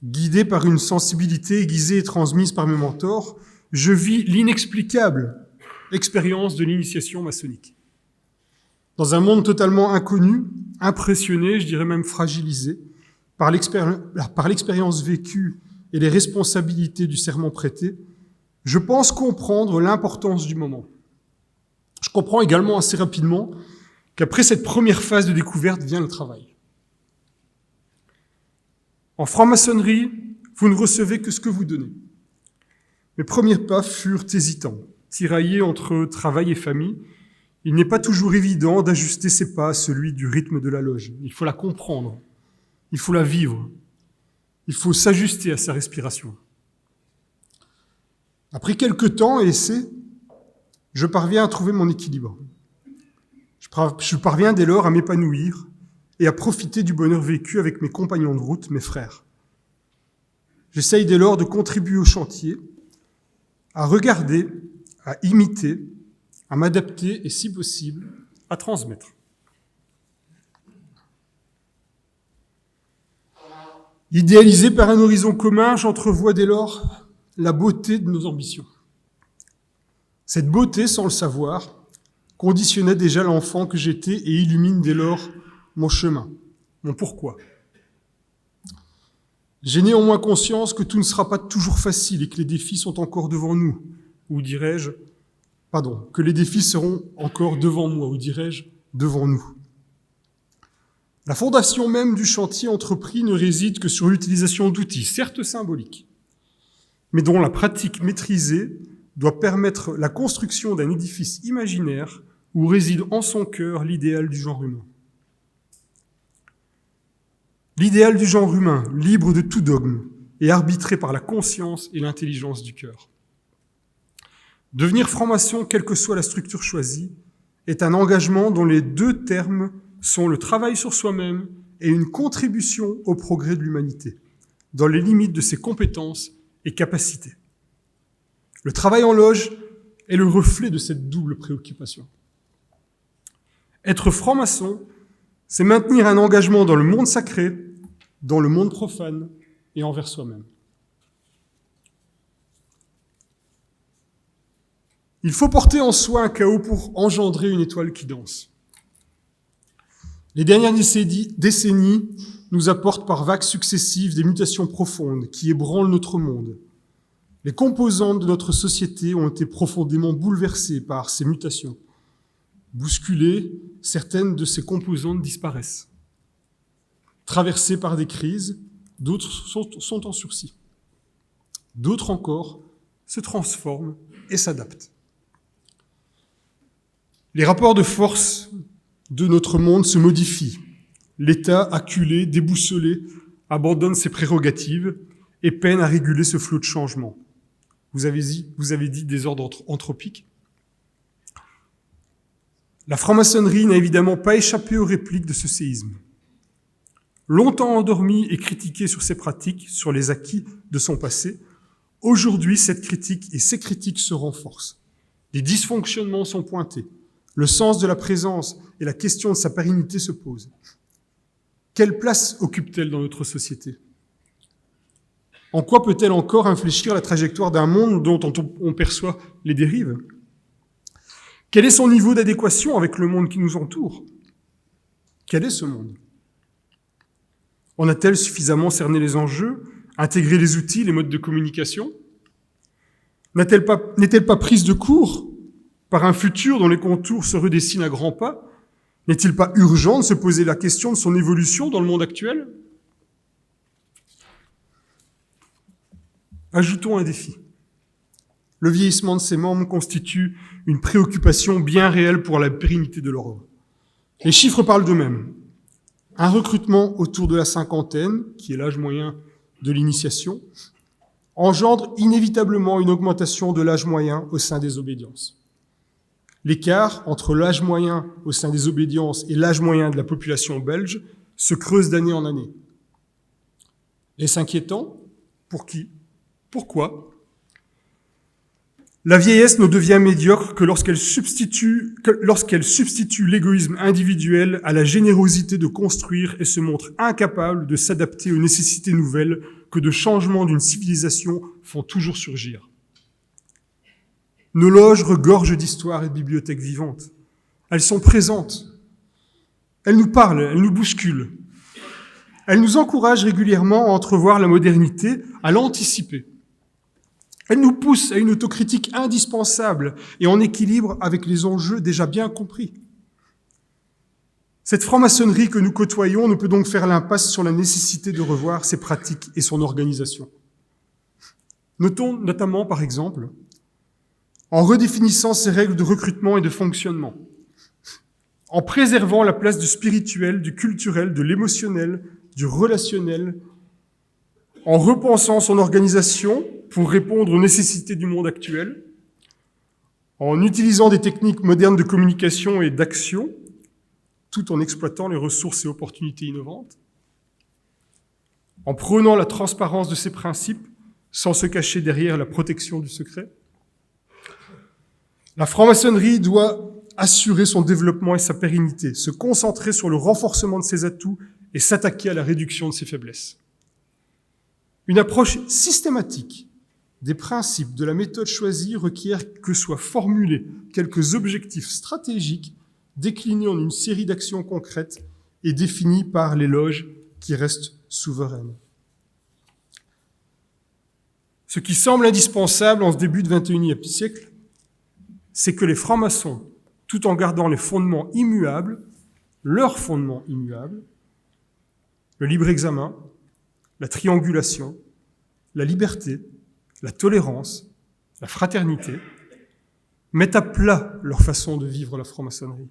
Guidé par une sensibilité aiguisée et transmise par mes mentors, je vis l'inexplicable expérience de l'initiation maçonnique. Dans un monde totalement inconnu, impressionné, je dirais même fragilisé, par l'expérience vécue et les responsabilités du serment prêté, je pense comprendre l'importance du moment. Je comprends également assez rapidement qu'après cette première phase de découverte vient le travail. En franc-maçonnerie, vous ne recevez que ce que vous donnez. Mes premiers pas furent hésitants. Tiraillés entre travail et famille, il n'est pas toujours évident d'ajuster ses pas à celui du rythme de la loge. Il faut la comprendre, il faut la vivre, il faut s'ajuster à sa respiration. Après quelques temps et essais, je parviens à trouver mon équilibre. Je parviens dès lors à m'épanouir et à profiter du bonheur vécu avec mes compagnons de route, mes frères. J'essaye dès lors de contribuer au chantier, à regarder, à imiter, à m'adapter et, si possible, à transmettre. Idéalisé par un horizon commun, j'entrevois dès lors la beauté de nos ambitions. Cette beauté, sans le savoir, conditionnait déjà l'enfant que j'étais et illumine dès lors mon chemin, mon pourquoi. J'ai néanmoins conscience que tout ne sera pas toujours facile et que les défis sont encore devant nous, ou dirais-je, que les défis seront encore devant moi, ou dirais-je, devant nous. La fondation même du chantier entrepris ne réside que sur l'utilisation d'outils, certes symboliques, mais dont la pratique maîtrisée doit permettre la construction d'un édifice imaginaire où réside en son cœur l'idéal du genre humain. L'idéal du genre humain, libre de tout dogme et arbitré par la conscience et l'intelligence du cœur. Devenir franc-maçon, quelle que soit la structure choisie, est un engagement dont les deux termes sont le travail sur soi-même et une contribution au progrès de l'humanité, dans les limites de ses compétences et capacités. Le travail en loge est le reflet de cette double préoccupation. Être franc-maçon, c'est maintenir un engagement dans le monde sacré, dans le monde profane et envers soi-même. Il faut porter en soi un chaos pour engendrer une étoile qui danse. Les dernières décennies nous apportent par vagues successives des mutations profondes qui ébranlent notre monde. Les composantes de notre société ont été profondément bouleversées par ces mutations. Bousculées, certaines de ces composantes disparaissent. Traversées par des crises, d'autres sont en sursis. D'autres encore se transforment et s'adaptent. Les rapports de force de notre monde se modifient. L'État, acculé, déboussolé, abandonne ses prérogatives et peine à réguler ce flot de changement. Vous avez dit désordre anthropique. La franc-maçonnerie n'a évidemment pas échappé aux répliques de ce séisme. Longtemps endormie et critiquée sur ses pratiques, sur les acquis de son passé, aujourd'hui cette critique et ces critiques se renforcent. Les dysfonctionnements sont pointés. Le sens de la présence et la question de sa pérennité se posent. Quelle place occupe-t-elle dans notre société ? En quoi peut-elle encore infléchir la trajectoire d'un monde dont on perçoit les dérives ? Quel est son niveau d'adéquation avec le monde qui nous entoure ? Quel est ce monde ? En a-t-elle suffisamment cerné les enjeux, intégré les outils, les modes de communication ? N'est-elle pas prise de court par un futur dont les contours se redessinent à grands pas ? N'est-il pas urgent de se poser la question de son évolution dans le monde actuel ? Ajoutons un défi. Le vieillissement de ses membres constitue une préoccupation bien réelle pour la pérennité de l'ordre. Les chiffres parlent d'eux-mêmes. Un recrutement autour de la cinquantaine, qui est l'âge moyen de l'initiation, engendre inévitablement une augmentation de l'âge moyen au sein des obédiences. L'écart entre l'âge moyen au sein des obédiences et l'âge moyen de la population belge se creuse d'année en année. Est-ce inquiétant ? Pour qui ? Pourquoi ? La vieillesse ne devient médiocre que lorsqu'elle substitue l'égoïsme individuel à la générosité de construire et se montre incapable de s'adapter aux nécessités nouvelles que de changements d'une civilisation font toujours surgir. Nos loges regorgent d'histoires et de bibliothèques vivantes. Elles sont présentes. Elles nous parlent, elles nous bousculent. Elles nous encouragent régulièrement à entrevoir la modernité, à l'anticiper. Elles nous poussent à une autocritique indispensable et en équilibre avec les enjeux déjà bien compris. Cette franc-maçonnerie que nous côtoyons ne peut donc faire l'impasse sur la nécessité de revoir ses pratiques et son organisation. Notons notamment, par exemple, en redéfinissant ses règles de recrutement et de fonctionnement, en préservant la place du spirituel, du culturel, de l'émotionnel, du relationnel, en repensant son organisation pour répondre aux nécessités du monde actuel, en utilisant des techniques modernes de communication et d'action, tout en exploitant les ressources et opportunités innovantes, en prônant la transparence de ses principes sans se cacher derrière la protection du secret. La franc-maçonnerie doit assurer son développement et sa pérennité, se concentrer sur le renforcement de ses atouts et s'attaquer à la réduction de ses faiblesses. Une approche systématique des principes de la méthode choisie requiert que soient formulés quelques objectifs stratégiques déclinés en une série d'actions concrètes et définis par les loges qui restent souveraines. Ce qui semble indispensable en ce début de XXIe siècle, c'est que les francs-maçons, tout en gardant les fondements immuables, leurs fondements immuables, le libre examen, la triangulation, la liberté, la tolérance, la fraternité, mettent à plat leur façon de vivre la franc-maçonnerie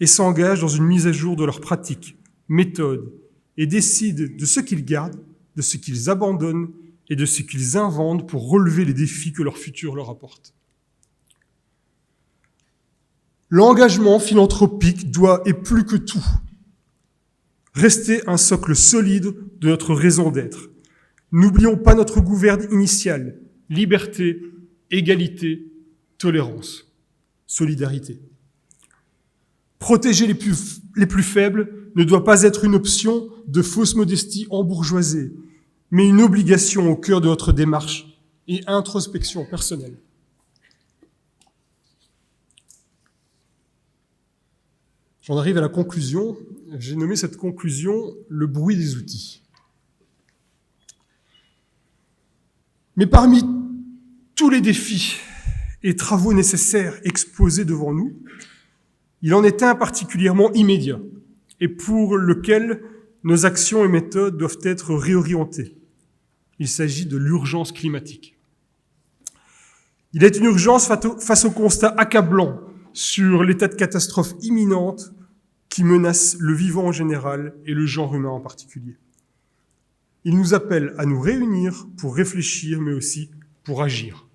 et s'engagent dans une mise à jour de leurs pratiques, méthodes, et décident de ce qu'ils gardent, de ce qu'ils abandonnent et de ce qu'ils inventent pour relever les défis que leur futur leur apporte. L'engagement philanthropique doit, et plus que tout, rester un socle solide de notre raison d'être. N'oublions pas notre gouverne initiale, liberté, égalité, tolérance, solidarité. Protéger les plus faibles ne doit pas être une option de fausse modestie embourgeoisée, mais une obligation au cœur de notre démarche et introspection personnelle. J'en arrive à la conclusion. J'ai nommé cette conclusion « le bruit des outils ». Mais parmi tous les défis et travaux nécessaires exposés devant nous, il en est un particulièrement immédiat et pour lequel nos actions et méthodes doivent être réorientées. Il s'agit de l'urgence climatique. Il est une urgence face au constat accablant sur l'état de catastrophe imminente qui menace le vivant en général et le genre humain en particulier. Il nous appelle à nous réunir pour réfléchir, mais aussi pour agir.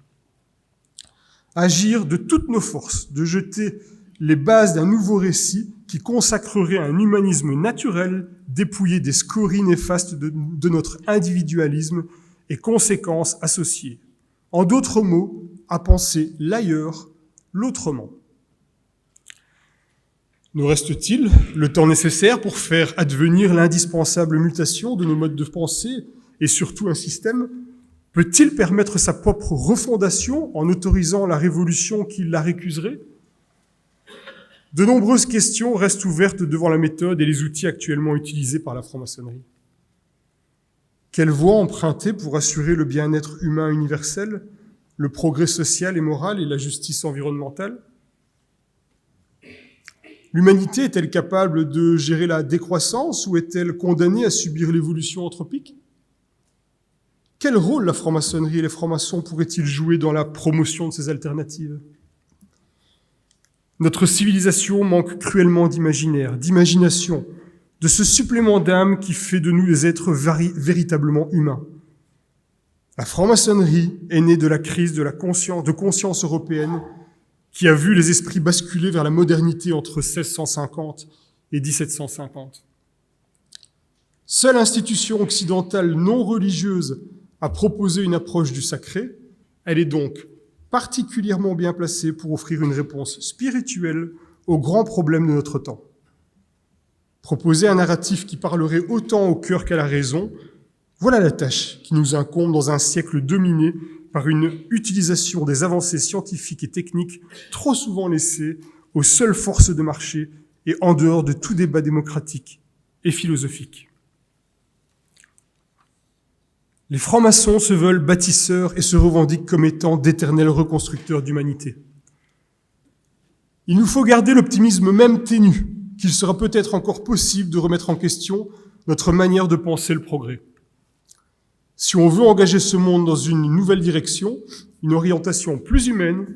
Agir de toutes nos forces, de jeter les bases d'un nouveau récit qui consacrerait un humanisme naturel, dépouillé des scories néfastes de notre individualisme et conséquences associées. En d'autres mots, à penser l'ailleurs, l'autrement. Nous reste-t-il le temps nécessaire pour faire advenir l'indispensable mutation de nos modes de pensée et surtout un système? Peut-il permettre sa propre refondation en autorisant la révolution qui la récuserait? De nombreuses questions restent ouvertes devant la méthode et les outils actuellement utilisés par la franc-maçonnerie. Quelle voie emprunter pour assurer le bien-être humain universel, le progrès social et moral et la justice environnementale? L'humanité est-elle capable de gérer la décroissance ou est-elle condamnée à subir l'évolution anthropique? Quel rôle la franc-maçonnerie et les francs-maçons pourraient-ils jouer dans la promotion de ces alternatives? Notre civilisation manque cruellement d'imaginaire, d'imagination, de ce supplément d'âme qui fait de nous des êtres véritablement humains. La franc-maçonnerie est née de la crise de conscience européenne qui a vu les esprits basculer vers la modernité entre 1650 et 1750. Seule institution occidentale non religieuse a proposé une approche du sacré, elle est donc particulièrement bien placée pour offrir une réponse spirituelle aux grands problèmes de notre temps. Proposer un narratif qui parlerait autant au cœur qu'à la raison, voilà la tâche qui nous incombe dans un siècle dominé par une utilisation des avancées scientifiques et techniques trop souvent laissées aux seules forces de marché et en dehors de tout débat démocratique et philosophique. Les francs-maçons se veulent bâtisseurs et se revendiquent comme étant d'éternels reconstructeurs d'humanité. Il nous faut garder l'optimisme même ténu, qu'il sera peut-être encore possible de remettre en question notre manière de penser le progrès. Si on veut engager ce monde dans une nouvelle direction, une orientation plus humaine,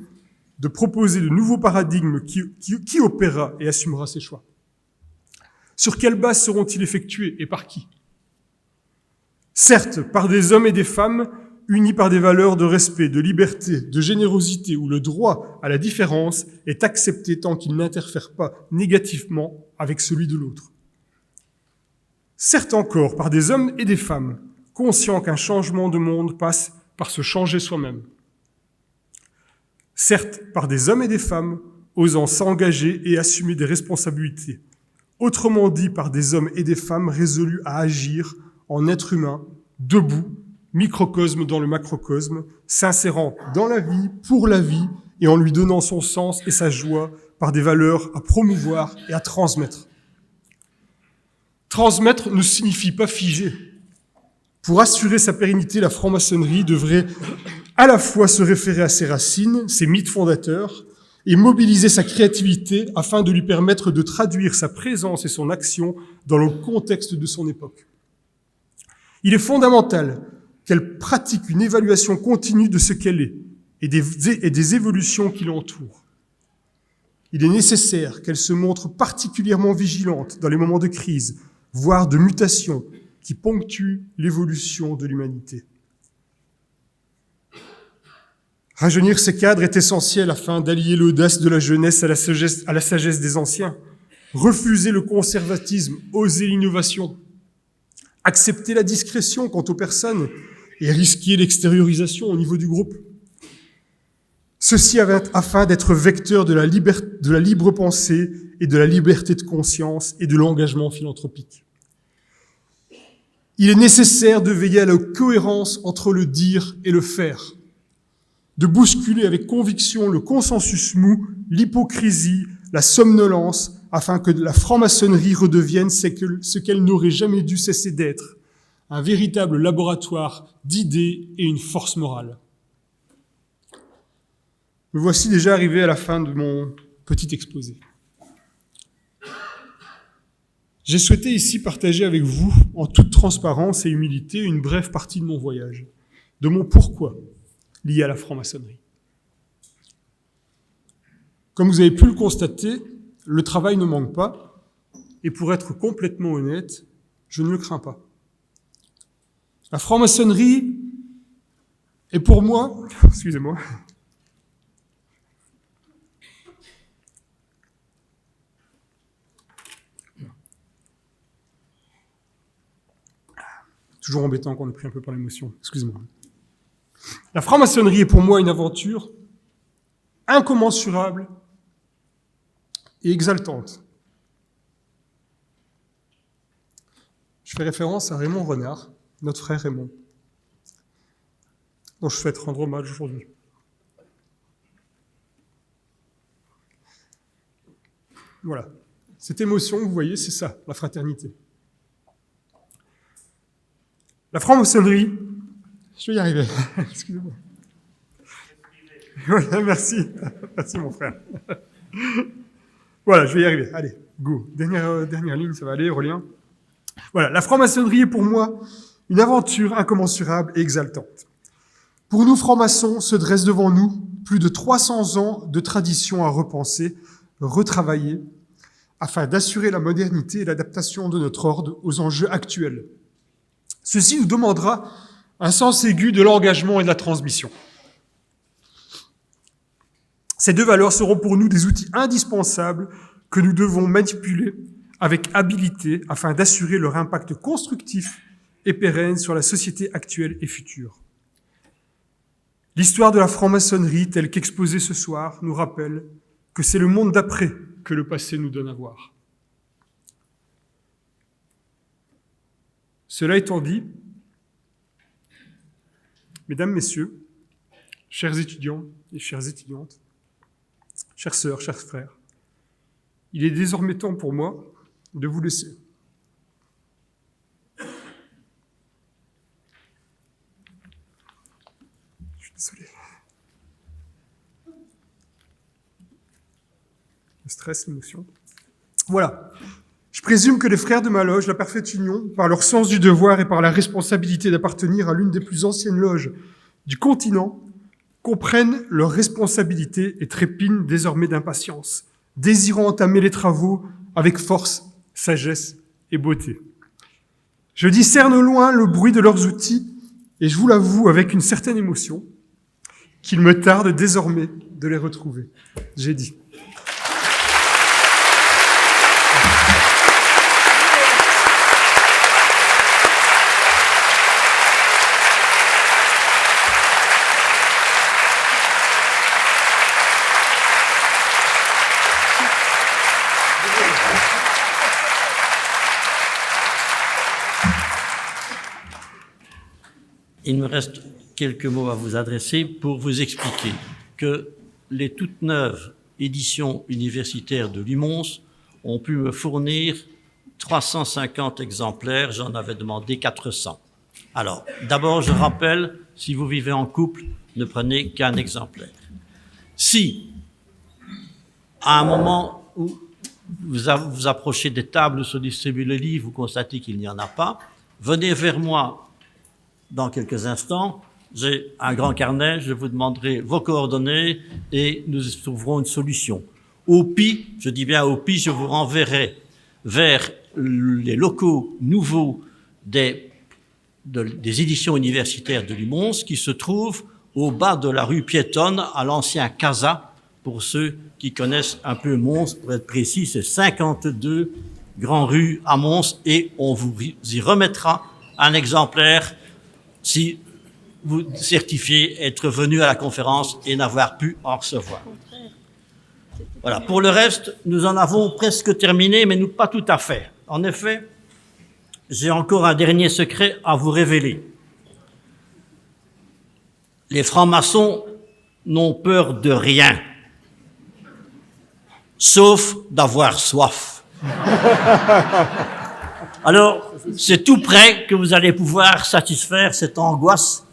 de proposer de nouveaux paradigmes qui opérera et assumera ses choix. Sur quelle base seront-ils effectués et par qui? Certes, par des hommes et des femmes unis par des valeurs de respect, de liberté, de générosité, où le droit à la différence est accepté tant qu'il n'interfère pas négativement avec celui de l'autre. Certes encore, par des hommes et des femmes conscients qu'un changement de monde passe par se changer soi-même. Certes, par des hommes et des femmes osant s'engager et assumer des responsabilités. Autrement dit, par des hommes et des femmes résolus à agir en être humain, debout, microcosme dans le macrocosme, s'insérant dans la vie, pour la vie, et en lui donnant son sens et sa joie par des valeurs à promouvoir et à transmettre. Transmettre ne signifie pas figer. Pour assurer sa pérennité, la franc-maçonnerie devrait à la fois se référer à ses racines, ses mythes fondateurs, et mobiliser sa créativité afin de lui permettre de traduire sa présence et son action dans le contexte de son époque. Il est fondamental qu'elle pratique une évaluation continue de ce qu'elle est et des évolutions qui l'entourent. Il est nécessaire qu'elle se montre particulièrement vigilante dans les moments de crise, voire de mutation, qui ponctuent l'évolution de l'humanité. Rajeunir ces cadres est essentiel afin d'allier l'audace de la jeunesse à la sagesse des anciens, refuser le conservatisme, oser l'innovation, accepter la discrétion quant aux personnes et risquer l'extériorisation au niveau du groupe. Ceci afin d'être vecteur de la libre pensée et de la liberté de conscience et de l'engagement philanthropique. Il est nécessaire de veiller à la cohérence entre le dire et le faire, de bousculer avec conviction le consensus mou, l'hypocrisie, la somnolence, afin que la franc-maçonnerie redevienne ce qu'elle n'aurait jamais dû cesser d'être, un véritable laboratoire d'idées et une force morale. Me voici déjà arrivé à la fin de mon petit exposé. J'ai souhaité ici partager avec vous, en toute transparence et humilité, une brève partie de mon voyage, de mon pourquoi lié à la franc-maçonnerie. Comme vous avez pu le constater, le travail ne manque pas, et pour être complètement honnête, je ne le crains pas. La franc-maçonnerie est pour moi, excusez-moi, toujours embêtant qu'on ait pris un peu par l'émotion, excusez-moi. La franc-maçonnerie est pour moi une aventure incommensurable et exaltante. Je fais référence à Raymond Renard, notre frère Raymond, dont je souhaite rendre hommage aujourd'hui. Voilà. Cette émotion, vous voyez, c'est ça, la fraternité. La franc-maçonnerie, je vais y arriver, excusez-moi. Voilà, merci mon frère. Voilà, je vais y arriver, allez, go. Dernière ligne, ça va aller, Aurélien. Voilà, la franc-maçonnerie est pour moi une aventure incommensurable et exaltante. Pour nous, francs-maçons, se dresse devant nous plus de 300 ans de tradition à repenser, retravailler, afin d'assurer la modernité et l'adaptation de notre ordre aux enjeux actuels. Ceci nous demandera un sens aigu de l'engagement et de la transmission. Ces deux valeurs seront pour nous des outils indispensables que nous devons manipuler avec habileté afin d'assurer leur impact constructif et pérenne sur la société actuelle et future. L'histoire de la franc-maçonnerie, telle qu'exposée ce soir, nous rappelle que c'est le monde d'après que le passé nous donne à voir. Cela étant dit, mesdames, messieurs, chers étudiants et chères étudiantes, chères sœurs, chers frères, il est désormais temps pour moi de vous laisser. Je suis désolé. Le stress, l'émotion. Voilà. Je présume que les frères de ma loge, la Parfaite Union, par leur sens du devoir et par la responsabilité d'appartenir à l'une des plus anciennes loges du continent, comprennent leur responsabilité et trépignent désormais d'impatience, désirant entamer les travaux avec force, sagesse et beauté. Je discerne au loin le bruit de leurs outils et je vous l'avoue avec une certaine émotion qu'il me tarde désormais de les retrouver. J'ai dit. Il me reste quelques mots à vous adresser pour vous expliquer que les toutes neuves éditions universitaires de Lumons ont pu me fournir 350 exemplaires, j'en avais demandé 400. Alors, d'abord, je rappelle, si vous vivez en couple, ne prenez qu'un exemplaire. Si, à un moment où vous approchez des tables où se distribuent les livres, vous constatez qu'il n'y en a pas, venez vers moi dans quelques instants. J'ai un grand carnet, je vous demanderai vos coordonnées et nous trouverons une solution. Au pire, je dis bien au pire, je vous renverrai vers les locaux nouveaux des éditions universitaires de Lumons qui se trouvent au bas de la rue piétonne à l'ancien Casa. Pour ceux qui connaissent un peu Mons, pour être précis, c'est 52 Grand Rue à Mons et on vous y remettra un exemplaire si vous certifiez être venu à la conférence et n'avoir pu en recevoir. Voilà. Pour le reste, nous en avons presque terminé, mais nous pas tout à fait. En effet, j'ai encore un dernier secret à vous révéler. Les francs-maçons n'ont peur de rien, sauf d'avoir soif. Alors, c'est tout près que vous allez pouvoir satisfaire cette angoisse.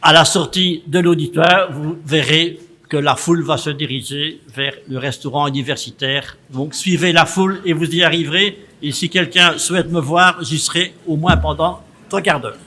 À la sortie de l'auditoire, vous verrez que la foule va se diriger vers le restaurant universitaire. Donc, suivez la foule et vous y arriverez. Et si quelqu'un souhaite me voir, j'y serai au moins pendant 3 quarts d'heure.